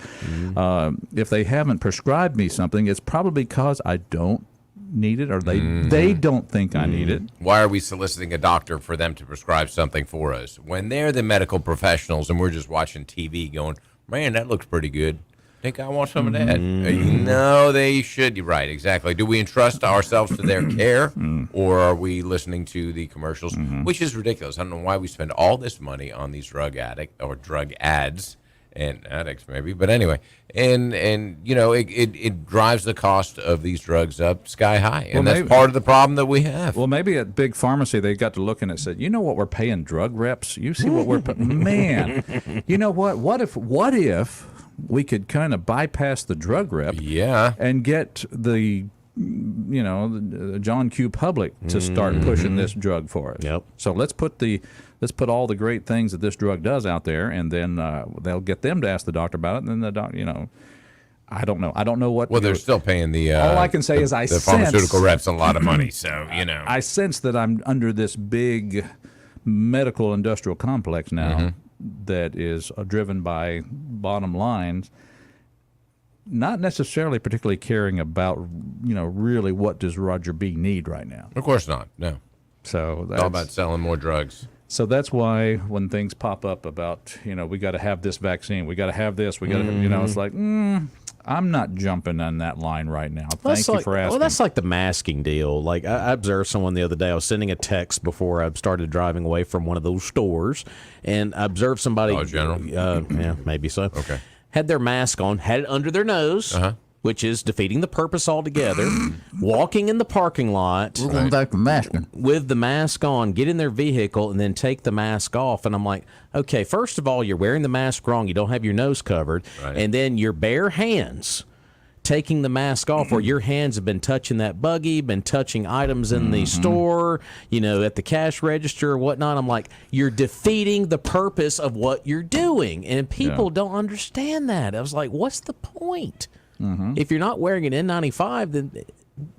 if they haven't prescribed me something, it's probably because I don't need it, or they don't think I need it. Why are we soliciting a doctor for them to prescribe something for us when they're the medical professionals and we're just watching TV going, man, that looks pretty good. Think I want some of that? No, they should. You're right, exactly. Do we entrust ourselves to their care, or are we listening to the commercials, which is ridiculous? I don't know why we spend all this money on these drug ads and addicts, maybe. But anyway, and it drives the cost of these drugs up sky high, and that's part of the problem that we have. Well, maybe at Big Pharmacy they got to looking and said, you know what we're paying drug reps? You see what we're man? You know what? What if we could kind of bypass the drug rep, and get the John Q. Public to start pushing this drug for us. Yep. So let's put all the great things that this drug does out there, and then they'll get them to ask the doctor about it, and then the doctor, I don't know. I don't know what. Well, they're still paying the. All I can say is the pharmaceutical reps a lot of money. So I sense that I'm under this big medical industrial complex now that is driven by bottom lines, not necessarily particularly caring about really what does Roger B. need right now. Of course not. No. So It's all about selling more drugs. So that's why when things pop up about we got to have this vaccine, we got to have this, we got to it's like I'm not jumping on that line right now. Thank you for asking. Well, that's like the masking deal. Like I observed someone the other day. I was sending a text before I started driving away from one of those stores, and I observed somebody. Dollar General? Yeah, maybe so. Okay. Had their mask on, had it under their nose, which is defeating the purpose altogether. Walking in the parking lot. We're going back to masking. With the mask on, get in their vehicle, and then take the mask off. And I'm like, okay, first of all, you're wearing the mask wrong. You don't have your nose covered. Right. And then your bare hands taking the mask off, where your hands have been touching that buggy, been touching items in the store, at the cash register or whatnot. I'm like, you're defeating the purpose of what you're doing. And people don't understand that. I was like, what's the point? If you're not wearing an N95, then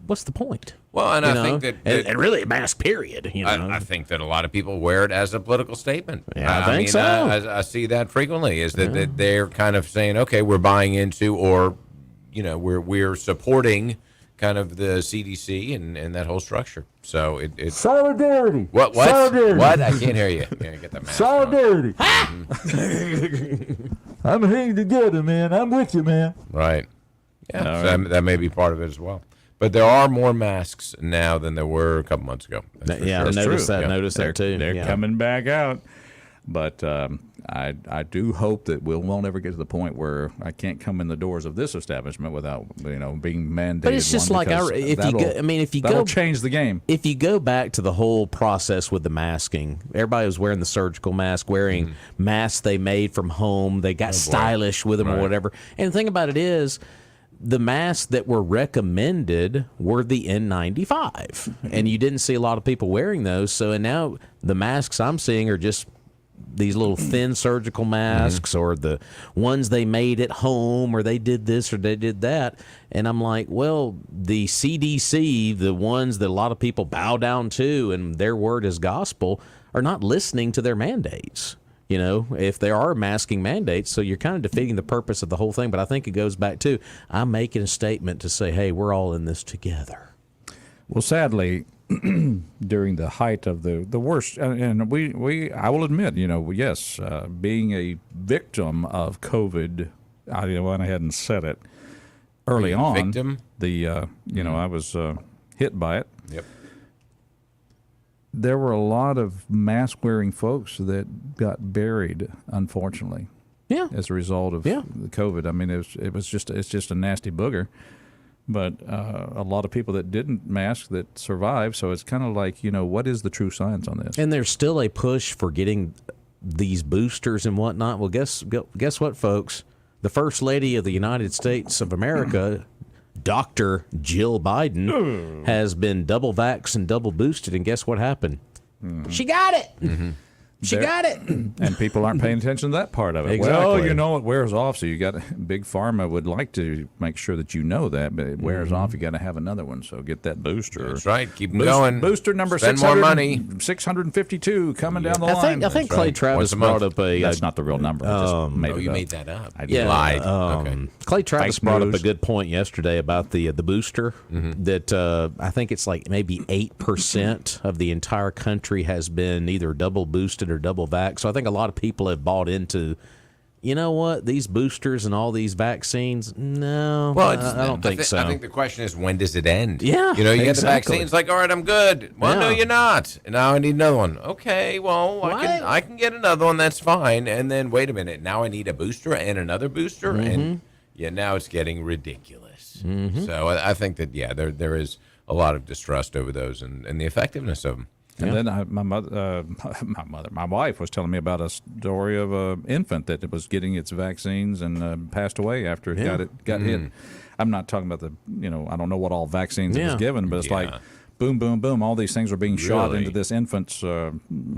what's the point? Well, and I think that and really a mask, period. I think that a lot of people wear it as a political statement. Yeah, I think so. I see that frequently. Is that they're kind of saying, okay, we're buying into, or we're supporting kind of the CDC and that whole structure. So it's solidarity. What? Solidarity. What? I can't hear you. Get that mask solidarity. I'm hanging together, man. I'm with you, man. Right. Yeah, so that may be part of it as well. But there are more masks now than there were a couple months ago. Yeah, I noticed that. Noticed that too. They're coming back out. But I do hope that we won't ever get to the point where I can't come in the doors of this establishment without being mandated. But it's just like if you that'll change the game. If you go back to the whole process with the masking, everybody was wearing the surgical mask, wearing masks they made from home. They got stylish with them or whatever. And the thing about it is, the masks that were recommended were the N95, and you didn't see a lot of people wearing those. So, and now the masks I'm seeing are just these little thin surgical masks, or the ones they made at home, or they did this or they did that. And I'm like, well, the CDC, the ones that a lot of people bow down to and their word is gospel, are not listening to their mandates. You know, if there are masking mandates, so you're kind of defeating the purpose of the whole thing. But I think it goes back to, I'm making a statement to say, hey, we're all in this together. Well, sadly, during the height of the worst, and I will admit, you know, yes, being a victim of COVID, I went ahead and said it early on. Victim? I was hit by it. Yep. There were a lot of mask-wearing folks that got buried, unfortunately. Yeah. As a result of the COVID. I mean, it's just a nasty booger. But a lot of people that didn't mask that survived. So it's kind of like, you know, what is the true science on this? And there's still a push for getting these boosters and whatnot. Well, guess what, folks? The First Lady of the United States of America, Dr. Jill Biden, has been double vaxxed and double boosted, and guess what happened? She got it. She got it. And people aren't paying attention to that part of it. Exactly. Well, you know, it wears off, so you got Big Pharma would like to make sure that you know that, but it wears off. You got to have another one, so get that booster. That's right. Keep them going. Booster number Spend more money. 652 coming down the line. I think Clay Travis brought up a. That's not the real number. I just made it you up. made that up. I Yeah, lied. Okay. Clay Travis Fake brought news. up a good point yesterday about the booster. That I think it's like maybe 8% of the entire country has been either double boosted or double vaxxed. So I think a lot of people have bought into, you know what, these boosters and all these vaccines. No, Well, I don't think so. I think the question is, when does it end? Yeah, you know, you get the exactly. vaccine. It's like, all right, I'm good. Well, no, Yeah. you're not. And now I need another one. Okay, well, I can get another one. That's fine. And then wait a minute. Now I need a booster and another booster, and now it's getting ridiculous. So I think that there is a lot of distrust over those and the effectiveness of them. And then my wife was telling me about a story of an infant that was getting its vaccines and passed away after it got hit. I'm not talking about I don't know what all vaccines it was given, but it's like boom, boom, boom. All these things are being shot into this infant's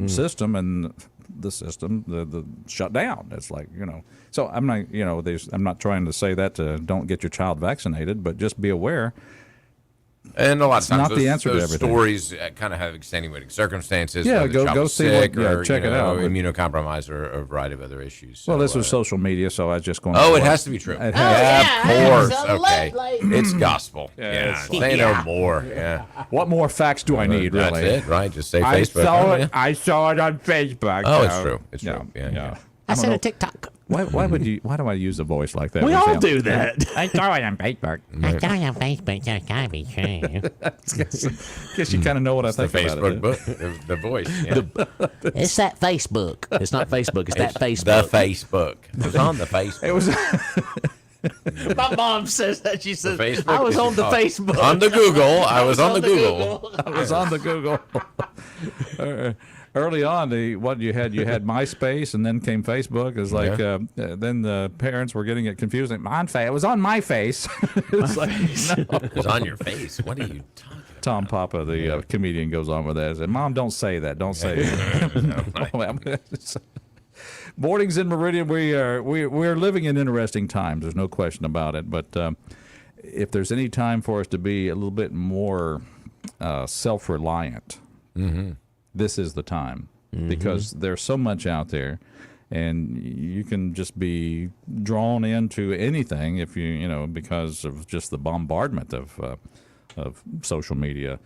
system, and the system the shut down. It's like, so I'm not I'm not trying to say that don't get your child vaccinated, but just be aware. And a lot of times, not the answer to those everything. stories kind of have extenuating circumstances. Yeah, whether the child go was see sick what- or check it out. immunocompromised or a variety of other issues. So, Well, this was social media, so I was just going. Oh, it has to be true. It has. Yeah, of course. absolutely. Okay, it's gospel. Yeah, say no more. Yeah, What more facts do I need? that's Really? it. Right, just say Facebook. I saw it on Facebook. Oh, it's true. It's true. Yeah. I said a TikTok. Why do I use a voice like that? We all do that. I saw it on Facebook. I saw it on Facebook, so it's gotta be true. Guess you kind of know what I The think about Facebook it. book, the voice. Yeah. It's that Facebook. It's not Facebook. It's that The Facebook. Facebook. It was on the Facebook. It was. My mom says that. She says, Facebook I was is on the called- Facebook. On the Google. I was on the Google. I was on the Google. Early on, you had MySpace, and then came Facebook. It's like then the parents were getting it confusing. It was on my face. It's like, no. It was on your face. What are you talking about? Tom Papa, the comedian, goes on with that. He said, "Mom, don't say that. Don't say that." Mornings in Meridian, we're living in interesting times. There's no question about it. But if there's any time for us to be a little bit more self-reliant, this is the time, because there's so much out there, and you can just be drawn into anything if because of just the bombardment of social media,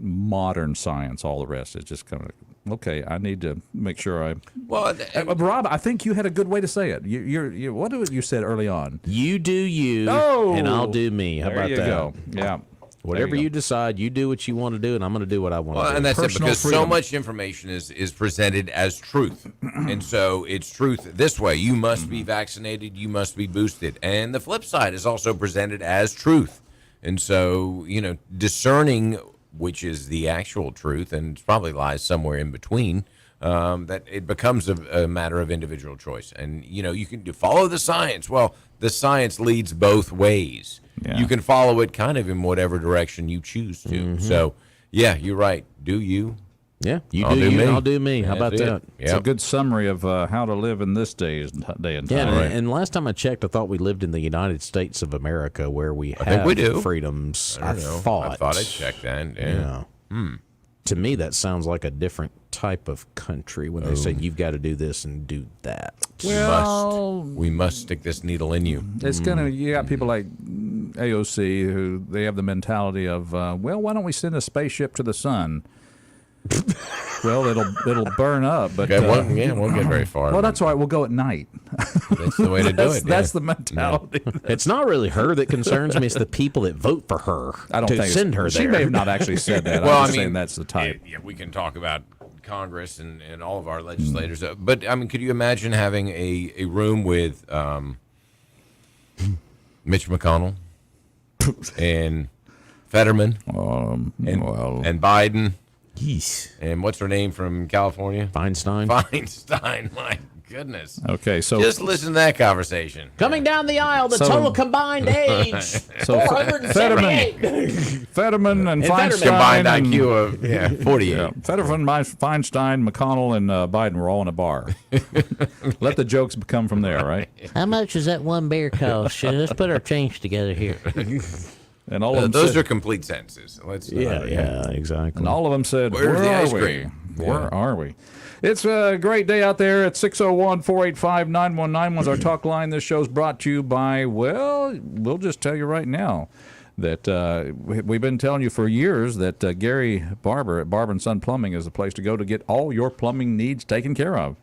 modern science, all the rest. It's just kind of okay. I need to make sure Rob, I think you had a good way to say it. You what you said early on. You do you, and I'll do me. How There about you that? go. Yeah. Whatever There you you go. decide, you do what you want to do, and I'm going to do what I want to Well, do. and that's it, Personal because so freedom. much information is presented as truth. And so it's truth this way. You must be vaccinated. You must be boosted. And the flip side is also presented as truth. And so, discerning which is the actual truth, and it probably lies somewhere in between, that it becomes a matter of individual choice. And, you can follow the science. Well, the science leads both ways. Yeah. You can follow it kind of in whatever direction you choose to. So, yeah, you're right. Do you? Yeah, I'll do me. and I'll do me. How about That's it. that? It's a good summary of how to live in this day and time. Yeah, and last time I checked, I thought we lived in the United States of America, where we have think we do. freedoms. I thought I checked that. Yeah. To me, that sounds like a different type of country when they say you've got to do this and do that. We must stick this needle in you. It's you got people like AOC who they have the mentality of, well, why don't we send a spaceship to the sun? Well, it'll burn up, but it won't get very far. Well, that's all right. We'll go at night. That's the way to do it. That's the mentality. It's not really her that concerns me; it's the people that vote for her. I don't to think send her She there. may have not actually said that. Well, I'm just saying that's the type. Yeah, we can talk about Congress and all of our legislators, but could you imagine having a room with Mitch McConnell and Fetterman and Biden? Yeesh. And what's her name from California? Feinstein. My goodness. Okay, so just listen to that conversation. Coming down the aisle, the total combined age, so 478. Fetterman and Feinstein combined and, IQ of 48. Yeah, Fetterman, Feinstein, McConnell, and Biden were all in a bar. Let the jokes come from there, right? How much does that one beer cost? Let's put our change together here. And all of them those said, are complete sentences. Exactly. And all of them said, Where's the "Where ice are we? cream?" Where are we?" It's a great day out there. At 601-485-9191 is our talk line. This show's brought to you by, well, we'll just tell you right now that we've been telling you for years that Gary Barber at Barber & Son Plumbing is the place to go to get all your plumbing needs taken care of.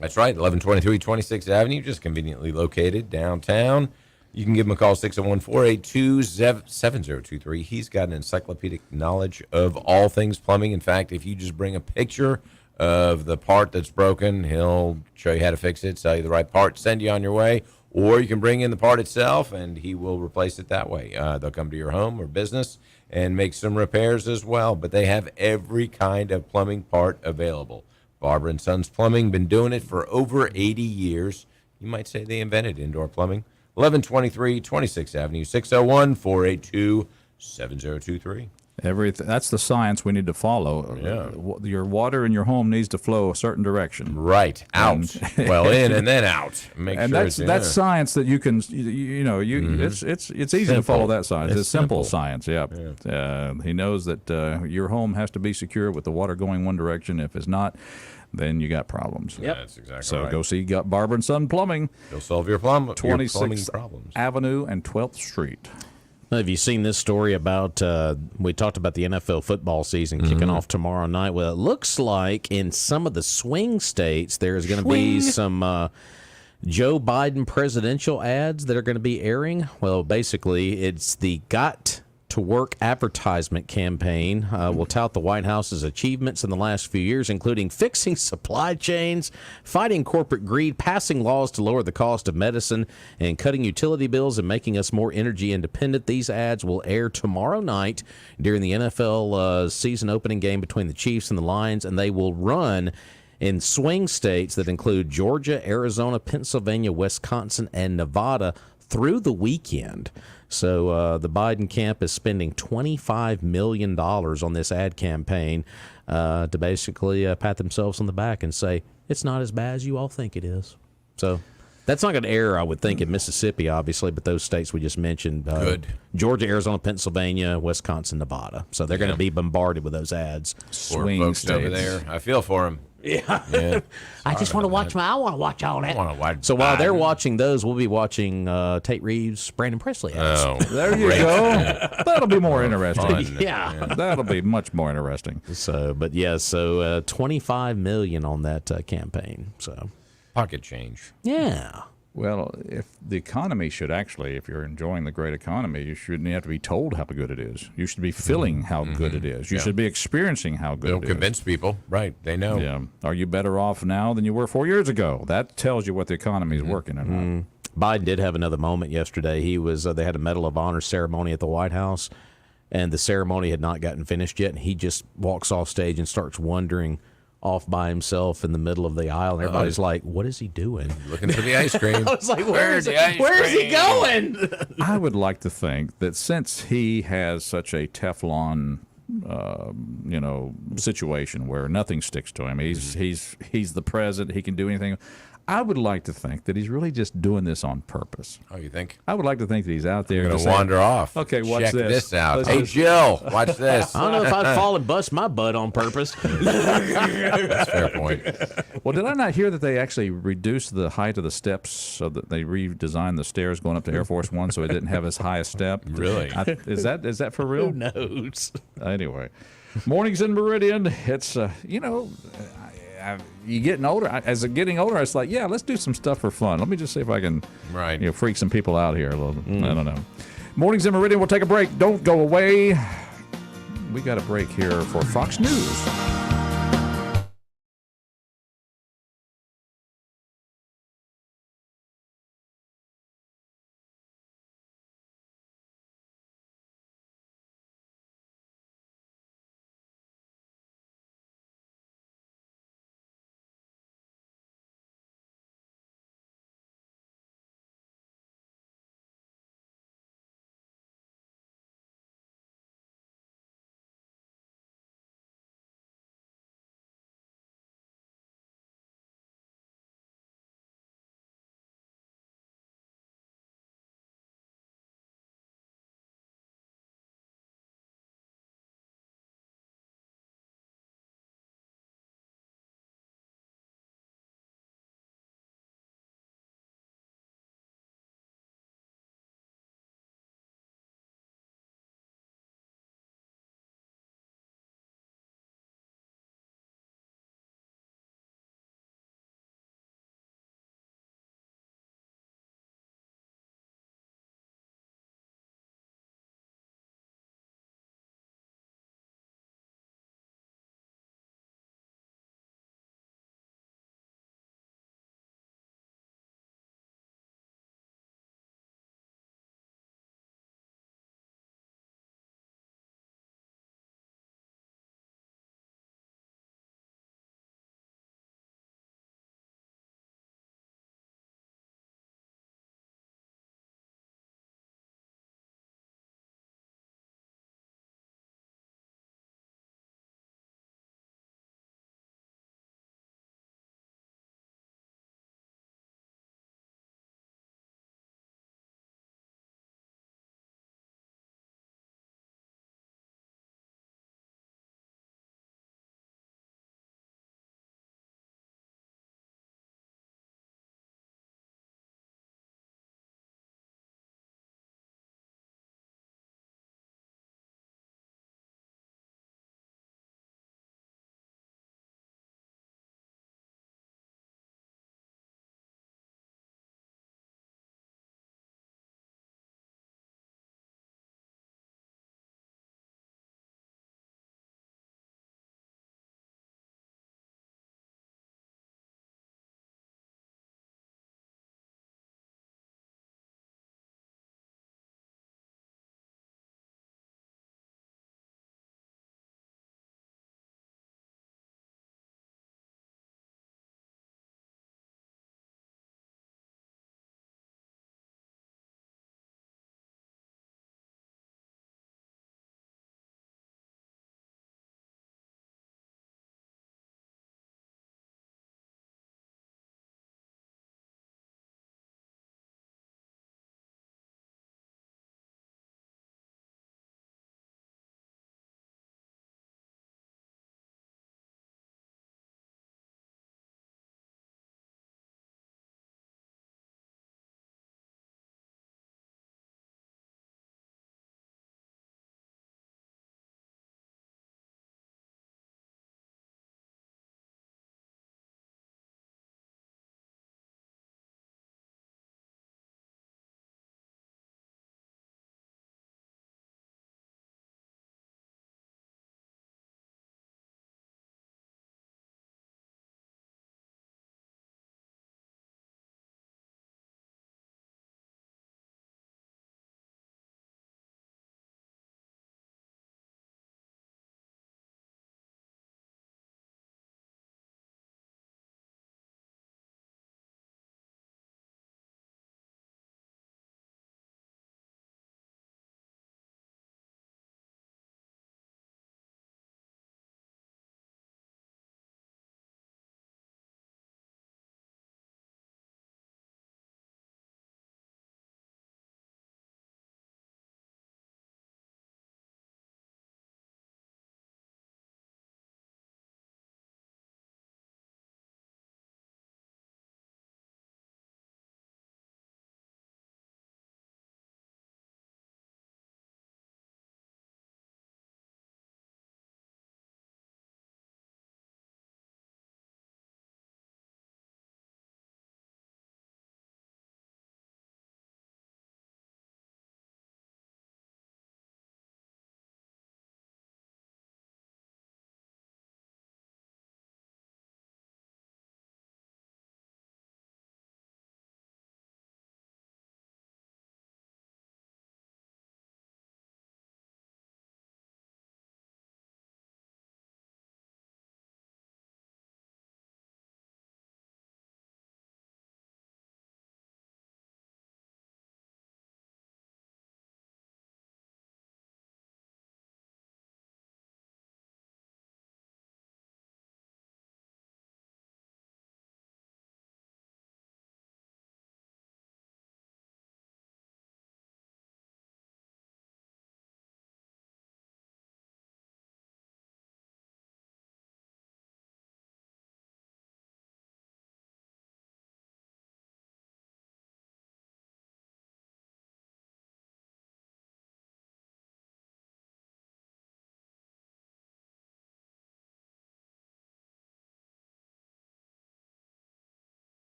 That's right, 1123 26th Avenue, just conveniently located downtown. You can give him a call, 601-482-7023. He's got an encyclopedic knowledge of all things plumbing. In fact, if you just bring a picture of the part that's broken, he'll show you how to fix it, sell you the right part, send you on your way. Or you can bring in the part itself, and he will replace it that way. They'll come to your home or business and make some repairs as well. But they have every kind of plumbing part available. Barber & Sons Plumbing, been doing it for over 80 years. You might say they invented indoor plumbing. 1123 26th Avenue, 601-482-7023. That's the science we need to follow. Yeah. Your water in your home needs to flow a certain direction. Right. Out. Well, in and then out. That's science that you can, it's easy to follow that science. It's simple science, yeah. He knows that your home has to be secure with the water going one direction. If it's not, then you got problems. Yep. That's exactly right. So go see Barber & Son Plumbing. They'll solve your plumbing 26th problems. Avenue and 12th Street. Have you seen this story about, we talked about the NFL football season kicking off tomorrow night. Well, it looks like in some of the swing states, there's going to be some Joe Biden presidential ads that are going to be airing. Well, basically, it's the Got to Work advertisement campaign will tout the White House's achievements in the last few years, including fixing supply chains, fighting corporate greed, passing laws to lower the cost of medicine, and cutting utility bills and making us more energy independent. These ads will air tomorrow night during the NFL season opening game between the Chiefs and the Lions, and they will run in swing states that include Georgia, Arizona, Pennsylvania, Wisconsin, and Nevada through the weekend. So the Biden camp is spending $25 million on this ad campaign to basically pat themselves on the back and say, it's not as bad as you all think it is. So that's not going to air, I would think, in Mississippi, obviously, but those states we just mentioned, Good. Georgia, Arizona, Pennsylvania, Wisconsin, Nevada. So they're going to be bombarded with those ads. Swing folks states. over there. I feel for them. Yeah. I just want to watch I want to watch all that. So while they're watching those, we'll be watching Tate Reeves, Brandon Presley ads. Oh, There you go. That'll be more interesting. Fun. Yeah. That'll be much more interesting. So, but yeah, so $25 million on that campaign. So, Pocket change. yeah. Well, if the economy should actually, if you're enjoying the great economy, you shouldn't have to be told how good it is. You should be feeling how good it is. You should be experiencing how good They'll it is. convince people. Right. They know. Yeah. Are you better off now than you were 4 years ago? That tells you what the economy is working or not. Biden did have another moment yesterday. He was they had a Medal of Honor ceremony at the White House, and the ceremony had not gotten finished yet. And he just walks off stage and starts wondering off by himself in the middle of the aisle, and everybody's like, "What is he doing?" Looking for the ice cream. I was like, Where's he going? I would like to think that since he has such a Teflon, situation where nothing sticks to him, he's the president. He can do anything. I would like to think that he's really just doing this on purpose. Oh, you think? I would like to think that he's out there going to wander off. Okay, watch Check this. this out. Let's Hey, just- Jill, watch this. I don't know if I'd fall and bust my butt on purpose. That's a fair point. Well, did I not hear that they actually reduced the height of the steps so that they redesigned the stairs going up to Air Force One so it didn't have as high a step? Really? Is that for real? Who knows? Anyway, mornings in Meridian. It's you getting older. As I'm getting older, it's like, yeah, let's do some stuff for fun. Let me just see if I can, freak some people out here a little. I don't know. Mornings in Meridian. We'll take a break. Don't go away. We got a break here for Fox News.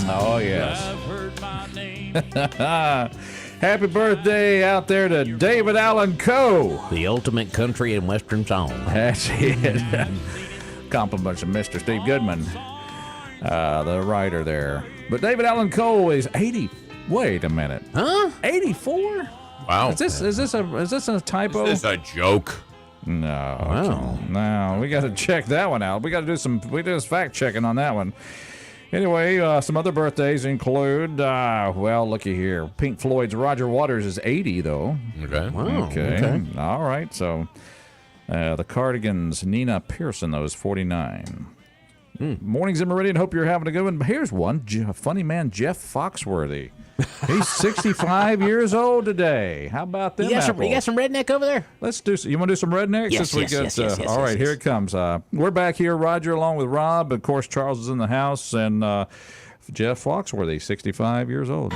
Oh, yes. I've heard my name. Happy birthday out there to David Allen Coe. The ultimate country and western song. That's it. Compliments to Mr. Steve Goodman, the writer there. But David Allen Coe is 80. Wait a minute. Huh? 84? Wow. Is this a typo? Is this a joke? No. Wow. No, we got to check that one out. We got to do some fact checking on that one. Anyway, some other birthdays include, well, looky here. Pink Floyd's Roger Waters is 80, though. Okay. Wow. Okay. All right. So the Cardigans' Nina Pearson, though, is 49. Mornings in Meridian. Hope you're having a good one. Here's one. Funny man, Jeff Foxworthy. He's 65 years old today. How about them You got apples? some redneck over there? Let's do. You want to do some rednecks? Yes, yes. All right, here it comes. We're back here, Roger, along with Rob. Of course, Charles is in the house, and Jeff Foxworthy, 65 years old.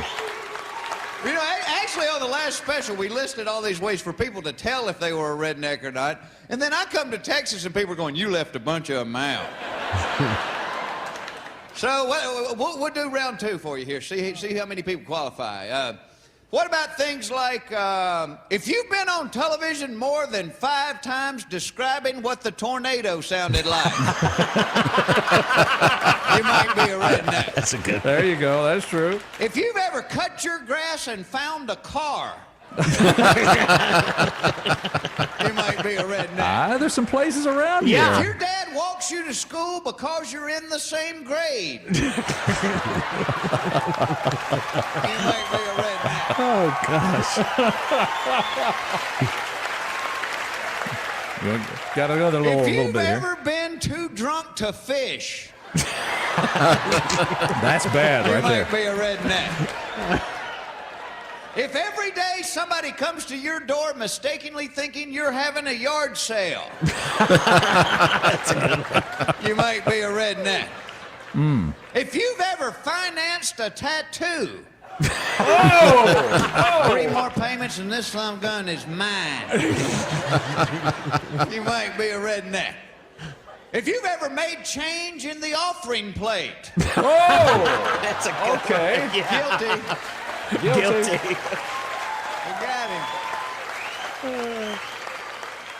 You know, actually, on the last special, we listed all these ways for people to tell if they were a redneck or not. And then I come to Texas, and people are going, "You left a bunch of them out." So we'll do round two for you here. See how many people qualify. What about things like if you've been on television more than 5 times describing what the tornado sounded like, you might be a redneck. That's a good. There you go. That's true. If you've ever cut your grass and found a car, you might be a redneck. There's some places around If here. your dad walks you to school because you're in the same grade, you might be a redneck. Oh gosh. Got another little If bit you've here. ever been too drunk to fish, That's bad you right might there. be a redneck. If every day somebody comes to your door mistakenly thinking you're having a yard sale, you might be a redneck. If you've ever financed a tattoo, 3 more payments and this thumb gun is mine, you might be a redneck. If you've ever made change in the offering plate, That's a good Okay. guilty. Guilty. You got him.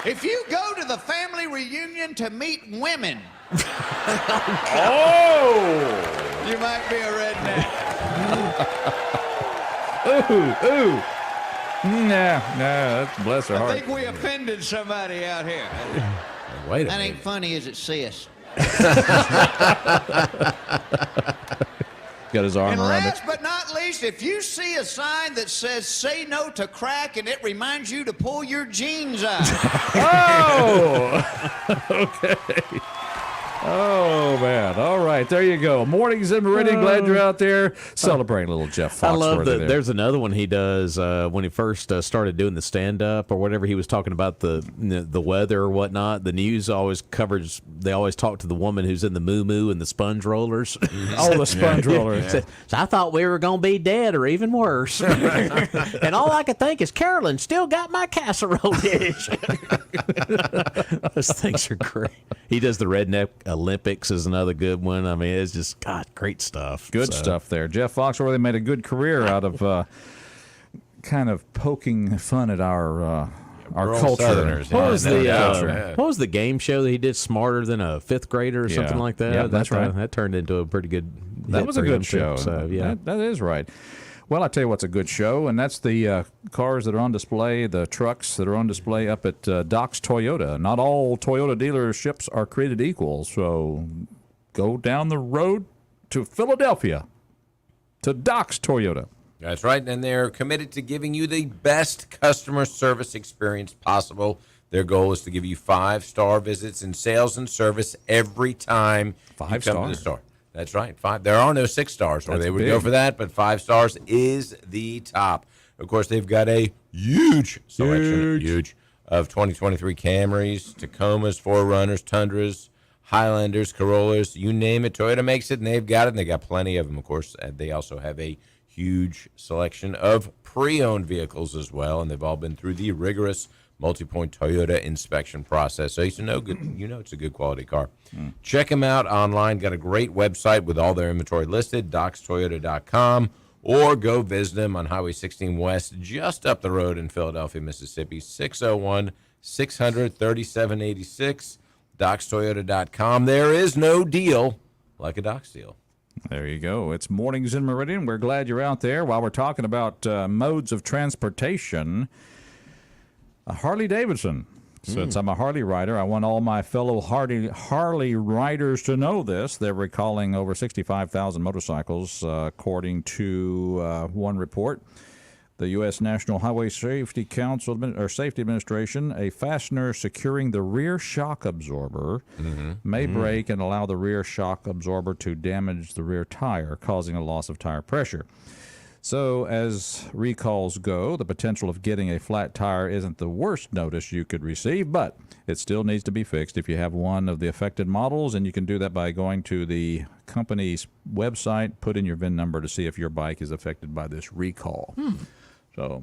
If you go to the family reunion to meet women, you might be a redneck. Ooh. Nah, that's bless her I heart. think we offended somebody out here. Wait a That minute. ain't funny, is it, sis? Got his arm And around it. last but not least, if you see a sign that says "Say no to crack" and it reminds you to pull your jeans out, Okay. Oh, man. All right, there you go. Mornings in Meridian. Glad you're out there celebrating little Jeff Foxworthy. I love that. there. There's another one he does when he first started doing the stand-up or whatever. He was talking about the weather or whatnot. The news always covers. They always talk to the woman who's in the moo-moo and the sponge rollers. Oh, the sponge roller. So I thought we were gonna be dead or even worse. And all I could think is Carolyn still got my casserole dish. Those things are great. He does the Redneck Olympics is another good one. I mean, it's just great stuff. Good stuff there. Jeff Foxworthy made a good career out of kind of poking fun at our culture. Southerners, What was no the doubt. what was the game show that he did, Smarter Than a Fifth Grader or something like that? Yeah, that's right. That turned into a pretty good. That hit was a for him, good too. show. So yeah, That is right. Well, I'll tell you what's a good show, and that's the cars that are on display, the trucks that are on display up at Doc's Toyota. Not all Toyota dealerships are created equal, so go down the road to Philadelphia to Doc's Toyota. That's right, and they're committed to giving you the best customer service experience possible. Their goal is to give you 5-star visits in sales and service every time you come to the store. That's right, 5. There are no 6 stars, or That's they would big. go for that, but 5 stars is the top. Of course, they've got a huge selection of 2023 Camrys, Tacomas, 4Runners, Tundras, Highlanders, Corollas, you name it. Toyota makes it, and they've got it, and they got plenty of them, of course. And they also have a huge selection of pre-owned vehicles as well, and they've all been through the rigorous multi-point Toyota inspection process. So it's it's a good quality car. Check them out online. Got a great website with all their inventory listed, docstoyota.com, or go visit them on Highway 16 West, just up the road in Philadelphia, Mississippi, 601-600-3786, docstoyota.com. There is no deal like a Doc's deal. There you go. It's Mornings in Meridian. We're glad you're out there. While we're talking about modes of transportation, a Harley Davidson. Since I'm a Harley rider, I want all my fellow Harley riders to know this. They're recalling over 65,000 motorcycles, according to one report. The U.S. National Highway Safety Council or Safety Administration, a fastener securing the rear shock absorber may break and allow the rear shock absorber to damage the rear tire, causing a loss of tire pressure. So as recalls go, the potential of getting a flat tire isn't the worst notice you could receive, but it still needs to be fixed if you have one of the affected models, and you can do that by going to the company's website, put in your VIN number to see if your bike is affected by this recall. So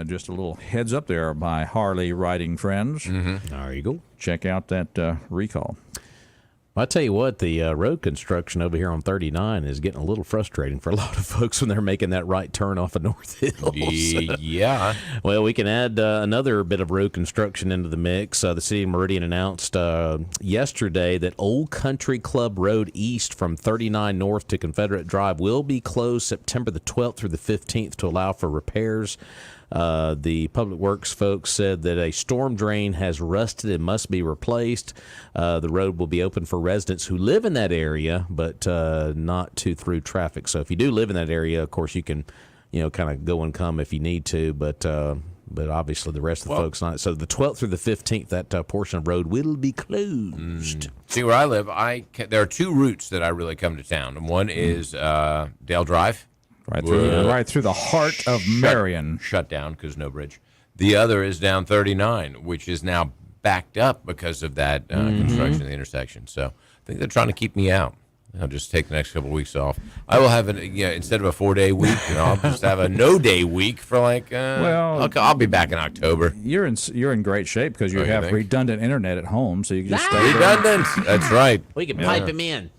just a little heads up there, my Harley riding friends. There you go. Check out that recall. I tell you what, the road construction over here on 39 is getting a little frustrating for a lot of folks when they're making that right turn off of North Hills. Yeah. Well, we can add another bit of road construction into the mix. The city of Meridian announced yesterday that Old Country Club Road East from 39 North to Confederate Drive will be closed September the 12th through the 15th to allow for repairs. The Public Works folks said that a storm drain has rusted and must be replaced. The road will be open for residents who live in that area, but not to through traffic. So if you do live in that area, of course, you can, kind of go and come if you need to, but obviously the rest of the folks not. So the 12th through the 15th, that portion of road will be closed. See, where I live, there are two routes that I really come to town, and one is Dale Drive. Right through the heart of Meridian. Shut down because no bridge. The other is down 39, which is now backed up because of that construction of the intersection. So I think they're trying to keep me out. I'll just take the next couple of weeks off. I will have instead of a 4-day week, I'll just have a no-day week for I'll be back in October. You're in great shape because you have redundant internet at home, so you can just stay redundant. That's right. We can pipe him in.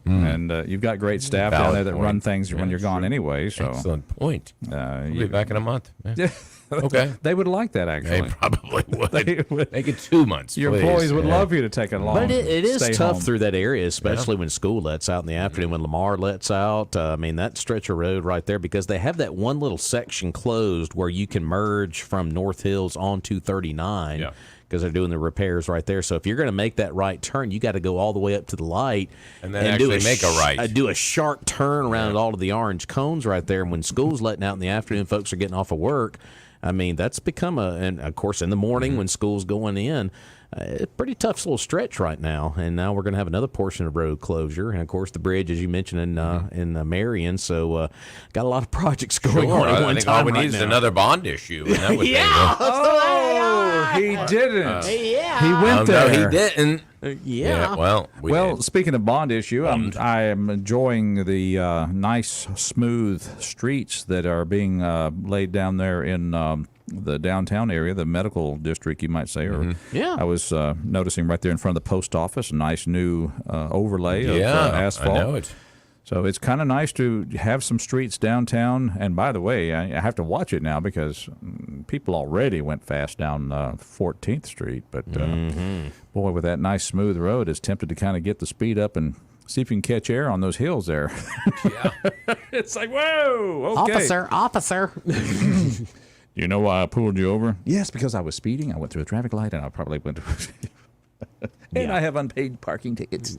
And you've got great staff down there that run things when you're gone anyway. So excellent point. We'll be back in a month. Yeah. Okay. They would like that, actually. They probably would. They would. Make it 2 months, Your employees would love you to take a long But it is tough home. through that area, especially when school lets out in the afternoon, when Lamar lets out. That stretch of road right there, because they have that one little section closed where you can merge from North Hills onto 39. Yeah. Because they're doing the repairs right there. So if you're going to make that right turn, you got to go all the way up to the light and then actually make a right. Do a sharp turn around all of the orange cones right there. And when school's letting out in the afternoon, folks are getting off of work. That's become and of course in the morning when school's going in, a pretty tough little stretch right now. And now we're going to have another portion of road closure, and of course the bridge, as you mentioned, in Meridian. So got a lot of projects going on at one time. All we need is another bond issue. And that would he didn't. Yeah. He went there. No, he didn't. Yeah. Well, speaking of bond issue, I am enjoying the nice, smooth streets that are being laid down there in the downtown area, the medical district, you might say. Or I was noticing right there in front of the post office, a nice new overlay of asphalt. I know it. So it's kind of nice to have some streets downtown. And by the way, I have to watch it now because people already went fast down 14th Street. But boy, with that nice smooth road, it's tempted to kind of get the speed up and see if you can catch air on those hills there. Yeah. It's like, whoa, okay. Officer. You know why I pulled you over? Yes, because I was speeding. I went through a traffic light, and I probably went to and I have unpaid parking tickets.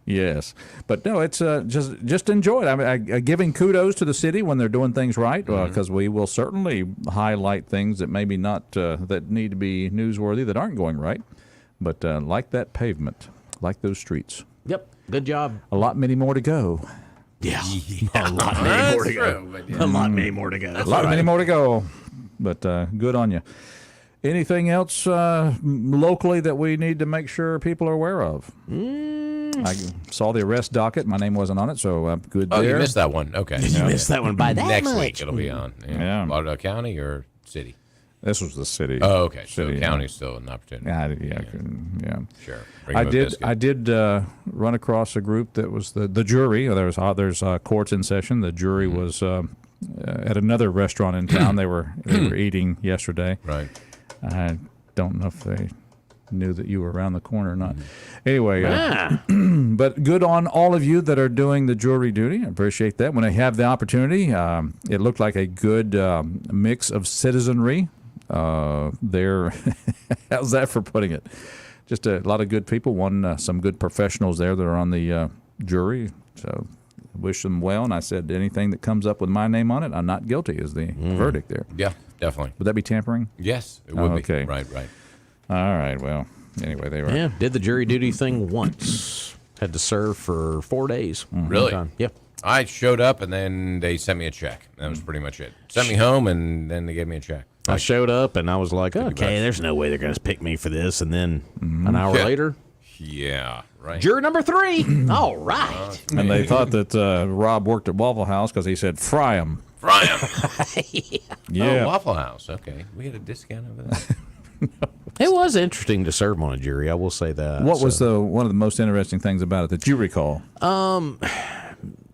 Yes, but no, it's just enjoy it. I'm giving kudos to the city when they're doing things right, because we will certainly highlight things that maybe not that need to be newsworthy that aren't going right. But like that pavement, like those streets. Yep, good job. A lot many more to go. Yeah. A lot many more to go. A lot many more to go. A lot many more to go. But good on you. Anything else locally that we need to make sure people are aware of? I saw the arrest docket. My name wasn't on it, so good there. Oh, you missed that one. Okay. You missed that one by that Next much. week it'll be on. Yeah. Lauderdale County or city? This was the city. Oh, okay. So City, the county's still an opportunity. Yeah. Sure. Bring him a biscuit. I did run across a group that was the jury. There's courts in session. The jury was at another restaurant in town. They were eating yesterday. Right. I don't know if they knew that you were around the corner or not. Anyway, but good on all of you that are doing the jury duty. I appreciate that. When I have the opportunity, it looked like a good mix of citizenry there. How's that for putting it? Just a lot of good people. Some good professionals there that are on the jury. So wish them well. And I said anything that comes up with my name on it, I'm not guilty is the verdict there. Yeah, definitely. Would that be tampering? Yes, it would be. Okay. Right. All right. Well, anyway, they were. Yeah, did the jury duty thing once. Had to serve for 4 days. Really? Yep. I showed up, and then they sent me a check. That was pretty much it. Sent me home, and then they gave me a check. I showed up, and I was like, okay, there's no way they're going to pick me for this. And then an hour later, yeah, right. juror number 3. All right. And they thought that Rob worked at Waffle House because he said, fry 'em. Fry 'em. Yeah. Oh, Waffle House. Okay. We had a discount over there. It was interesting to serve on a jury, I will say that. What was one of the most interesting things about it that you recall?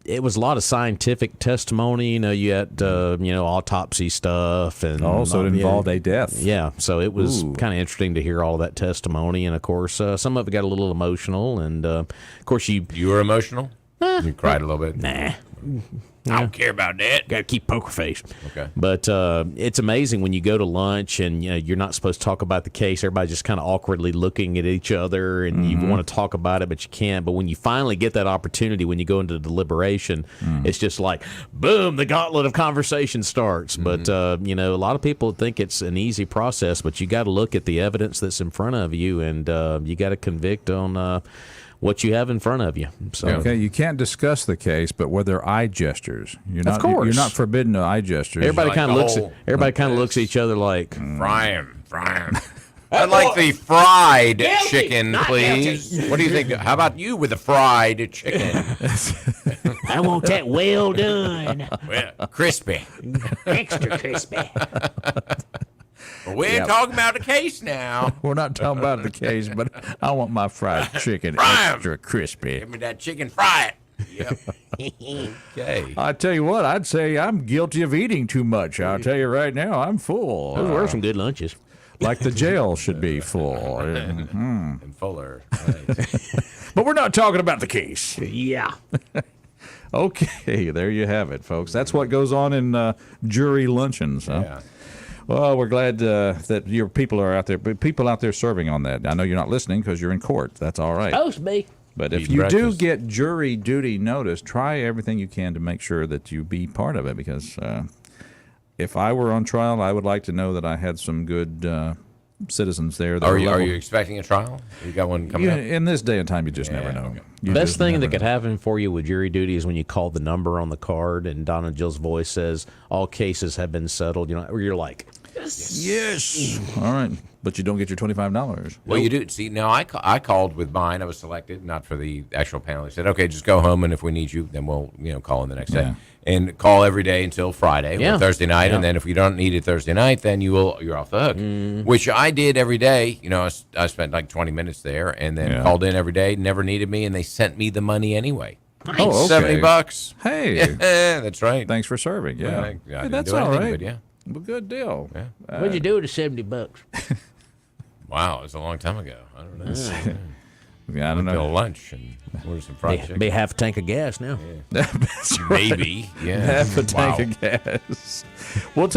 It was a lot of scientific testimony. You had autopsy stuff, and so it involved a death. Yeah, so it was kind of interesting to hear all that testimony, and of course, some of it got a little emotional, and of course, you were emotional. You cried a little bit. Nah. I don't care about that. Got to keep poker face. Okay. But it's amazing when you go to lunch and you're not supposed to talk about the case. Everybody's just kind of awkwardly looking at each other, and you want to talk about it, but you can't. But when you finally get that opportunity, when you go into deliberation, it's just like, boom, the gauntlet of conversation starts. But, a lot of people think it's an easy process, but you got to look at the evidence that's in front of you, and you got to convict on what you have in front of you. So Okay, you can't discuss the case, but were there eye gestures? You're not, Of course. You're not forbidden to eye gestures. everybody like kind of the looks. whole- Everybody kind of looks at each other like, Fry 'em. I'd like the fried chicken, please. What do you think? How about you with the fried chicken? I want that well done, Well, crispy. extra crispy. Well, we're talking about the case now. We're not talking about the case, but I want my fried chicken Fry 'em. extra crispy. Give me that chicken, fry it. Yep. Okay. I tell you what, I'd say I'm guilty of eating too much. I'll tell you right now, I'm full. those were some good lunches. Like the jail should be full. And fuller. Right. But we're not talking about the case. Yeah. Okay, there you have it, folks. That's what goes on in jury luncheons. Huh? Yeah. Well, we're glad that your people are out there, but people out there serving on that. I know you're not listening because you're in court. That's all right. Supposed to be. But if Eating you do breakfast. get jury duty notice, try everything you can to make sure that you be part of it. Because if I were on trial, I would like to know that I had some good citizens there. That Are were you level- expecting a trial? You got one coming Yeah, up? in this day and time, you just never know. okay. You Best just thing never that could know. happen for you with jury duty is when you call the number on the card and Donna Jill's voice says all cases have been settled. Or you're like, Yes. All right, but you don't get your $25. Well, you do. See, now I called with mine. I was selected, not for the actual panel. He said, okay, just go home, and if we need you, then we'll call in the next Yeah. day. And call every day until Friday Yeah. or Thursday night, Yeah. and then if you don't need it Thursday night, then you're off the hook, which I did every day. I spent like 20 minutes there, and then Yeah. called in every day, never needed me, and they sent me the money anyway. Oh, okay. $70. Hey, Yeah, that's right. thanks for serving. Yeah, I Hey, didn't that's do all anything, right. but yeah. Well, good deal. Yeah. What'd you do with the $70? Wow, it was a long time ago. I don't know. Yeah, I don't Until know. lunch and order some fried chicken. be half a tank of gas now. That's right. Maybe, yeah. Half a tank Wow. of gas. We'll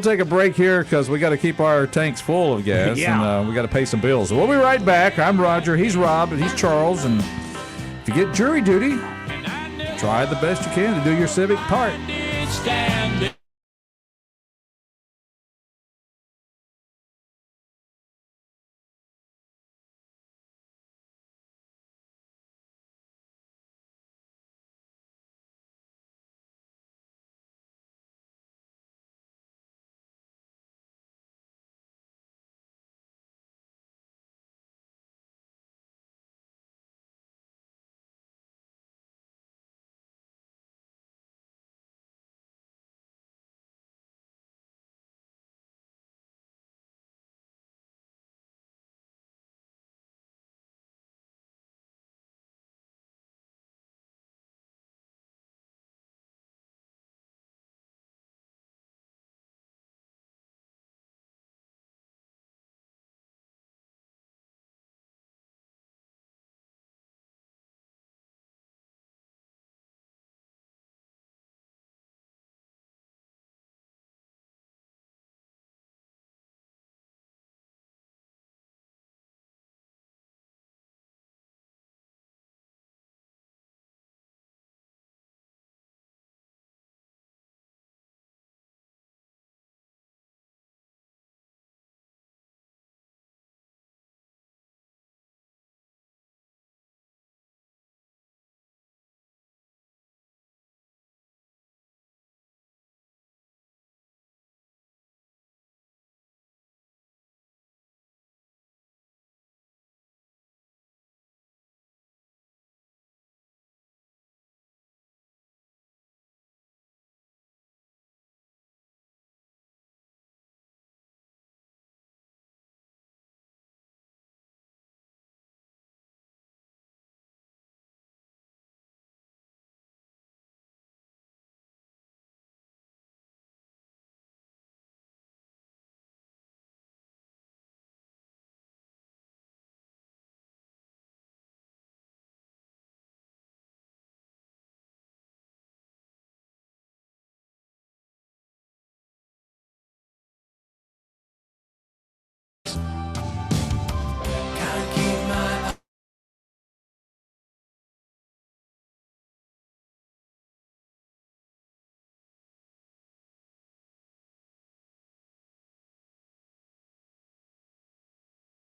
take a break here because we got to keep our tanks full of gas, Yeah. and we got to pay some bills. So we'll be right back. I'm Roger. He's Rob. And he's Charles. And if you get jury duty, try the best you can to do your civic part.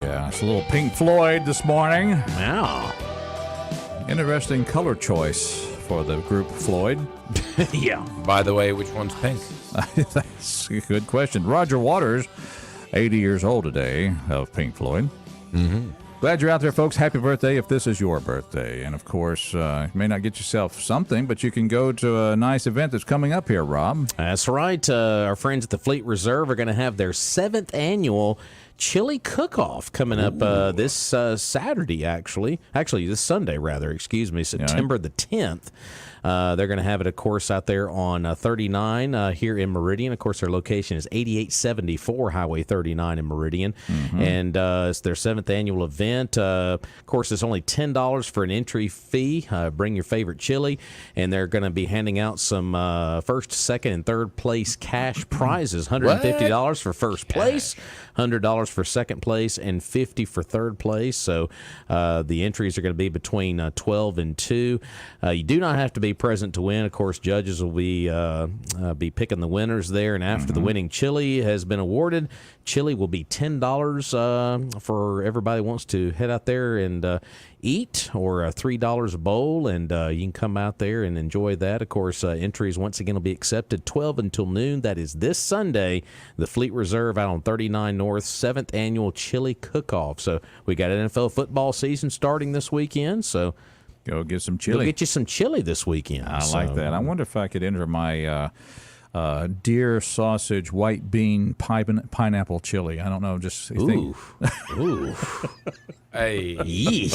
Yeah, it's a little Pink Floyd this morning. Wow. Interesting color choice for the group Floyd. Yeah. By the way, which one's pink? That's a good question. Roger Waters, 80 years old today, of Pink Floyd. Mm-hmm. Glad you're out there, folks. Happy birthday if this is your birthday. And, of course, you may not get yourself something, but you can go to a nice event that's coming up here, Rob. That's right. Our friends at the Fleet Reserve are going to have their 7th annual chili cook-off coming up this Saturday, actually this Sunday, rather, excuse me, September the 10th. They're going to have it, of course, out there on 39 here in Meridian. Of course, their location is 8874 Highway 39 in Meridian. Mm-hmm. And it's their 7th annual event. Of course, it's only $10 for an entry fee. Bring your favorite chili. And they're going to be handing out some first, second, and third place cash prizes. $150 for first place, $100 for second place, and $50 for third place. So the entries are going to be between 12 and 2. You do not have to be present to win. Of course, judges will be picking the winners there, and after the winning chili has been awarded, chili will be $10 for everybody who wants to head out there and eat, or $3 a bowl, and you can come out there and enjoy that. Of course, entries once again will be accepted 12 until noon. That is this Sunday, the Fleet Reserve out on 39 North, 7th annual chili cook-off. So we got NFL football season starting this weekend, so go get some chili. Go get you some chili this weekend. I like that. I wonder if I could enter my deer sausage, white bean, pineapple chili. I don't know. Just ooh. Hey, you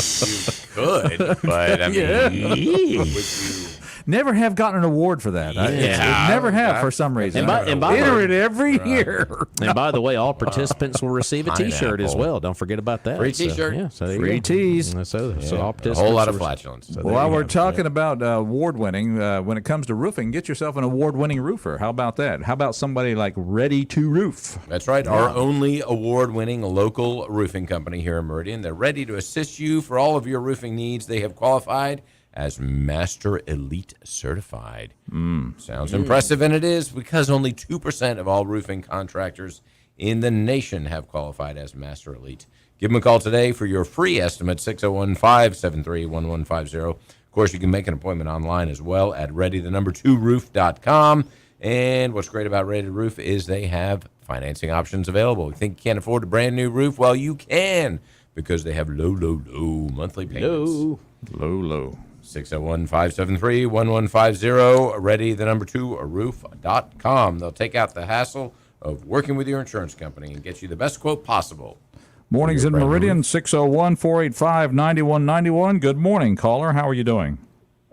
could, but I mean, would you? Never have gotten an award for that. Yeah. Never have for some reason. Enter it every year. And by the way, all participants will receive a T-shirt as well. Don't forget about that. Free T-shirt. Free tees. So all participants. A whole lot of flatulence. So while we're talking about award-winning, when it comes to roofing, get yourself an award-winning roofer. How about that? How about somebody like Ready to Roof? That's right. Our only award-winning local roofing company here in Meridian. They're ready to assist you for all of your roofing needs. They have qualified as Master Elite certified. Sounds impressive, and it is, because only 2% of all roofing contractors in the nation have qualified as Master Elite. Give them a call today for your free estimate, 601-573-1150. Of course, you can make an appointment online as well at ready2roof.com. And what's great about Ready to Roof is they have financing options available. You think you can't afford a brand new roof? Well, you can, because they have low monthly payments. Low. 601-573-1150, ready2roof.com. They'll take out the hassle of working with your insurance company and get you the best quote possible. Mornings in Meridian, 601-485-9191. Good morning, caller. How are you doing?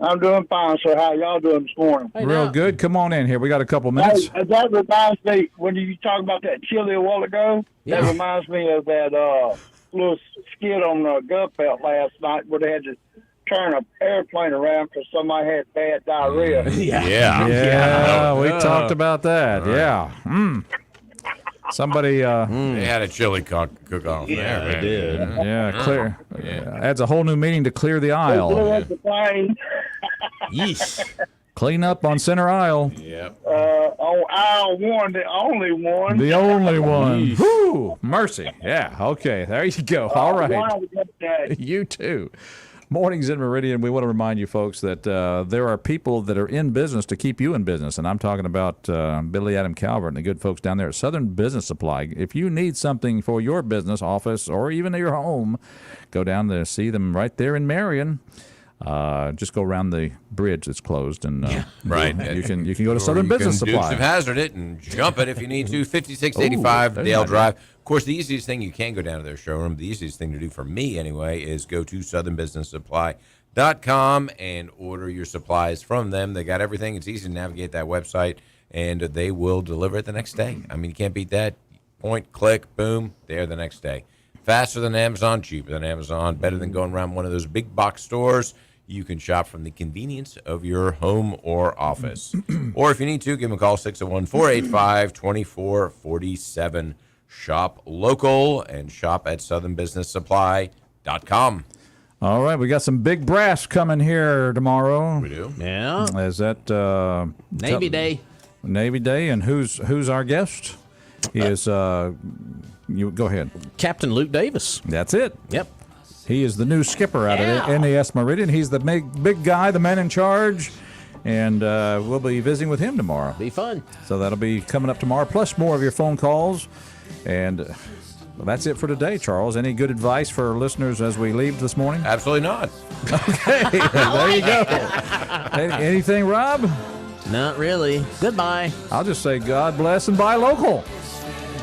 I'm doing fine, sir. How y'all doing this morning? Real good. Come on in here. We got a couple minutes. Hey, that reminds me, when you talked about that chili a while ago, that reminds me of that little skit on Gutfeld last night where they had to turn an airplane around because somebody had bad diarrhea. Yeah, we talked about that. Yeah. Somebody they had a chili cook-off there. They did. Yeah, clear. Adds a whole new meaning to clear the aisle. Yeesh. Clean up on center aisle. Yep. On aisle one, the only one. The only one. Whoo! Mercy. Yeah. Okay. There you go. All right. You too. Mornings in Meridian, we want to remind you folks that there are people that are in business to keep you in business, and I'm talking about Billy Adam Calvert and the good folks down there at Southern Business Supply. If you need something for your business, office, or even your home, go down there, see them right there in Marion. Just go around the bridge that's closed, and right. You can go to Southern Business Supply. Dukes of Hazzard it and jump it if you need to. 5685 Dale Drive. Of course, the easiest thing, you can go down to their showroom. The easiest thing to do for me, anyway, is go to southernbusinesssupply.com and order your supplies from them. They got everything. It's easy to navigate that website, and they will deliver it the next day. I mean, you can't beat that. Point, click, boom, there the next day. Faster than Amazon, cheaper than Amazon, better than going around one of those big box stores. You can shop from the convenience of your home or office. Or if you need to, give them a call, 601-485-2447. Shop local and shop at southernbusinesssupply.com. All right, we got some big brass coming here tomorrow. We do? Yeah. Is that Navy Day? Navy Day, and who's our guest? He is You go ahead. Captain Luke Davis. That's it. Yep. He is the new skipper out of NAS Meridian. He's the big guy, the man in charge. And we'll be visiting with him tomorrow. Be fun. So that'll be coming up tomorrow, plus more of your phone calls. And well, that's it for today, Charles. Any good advice for our listeners as we leave this morning? Absolutely not. Okay, there you go. Anything, Rob? Not really. Goodbye. I'll just say God bless and buy local.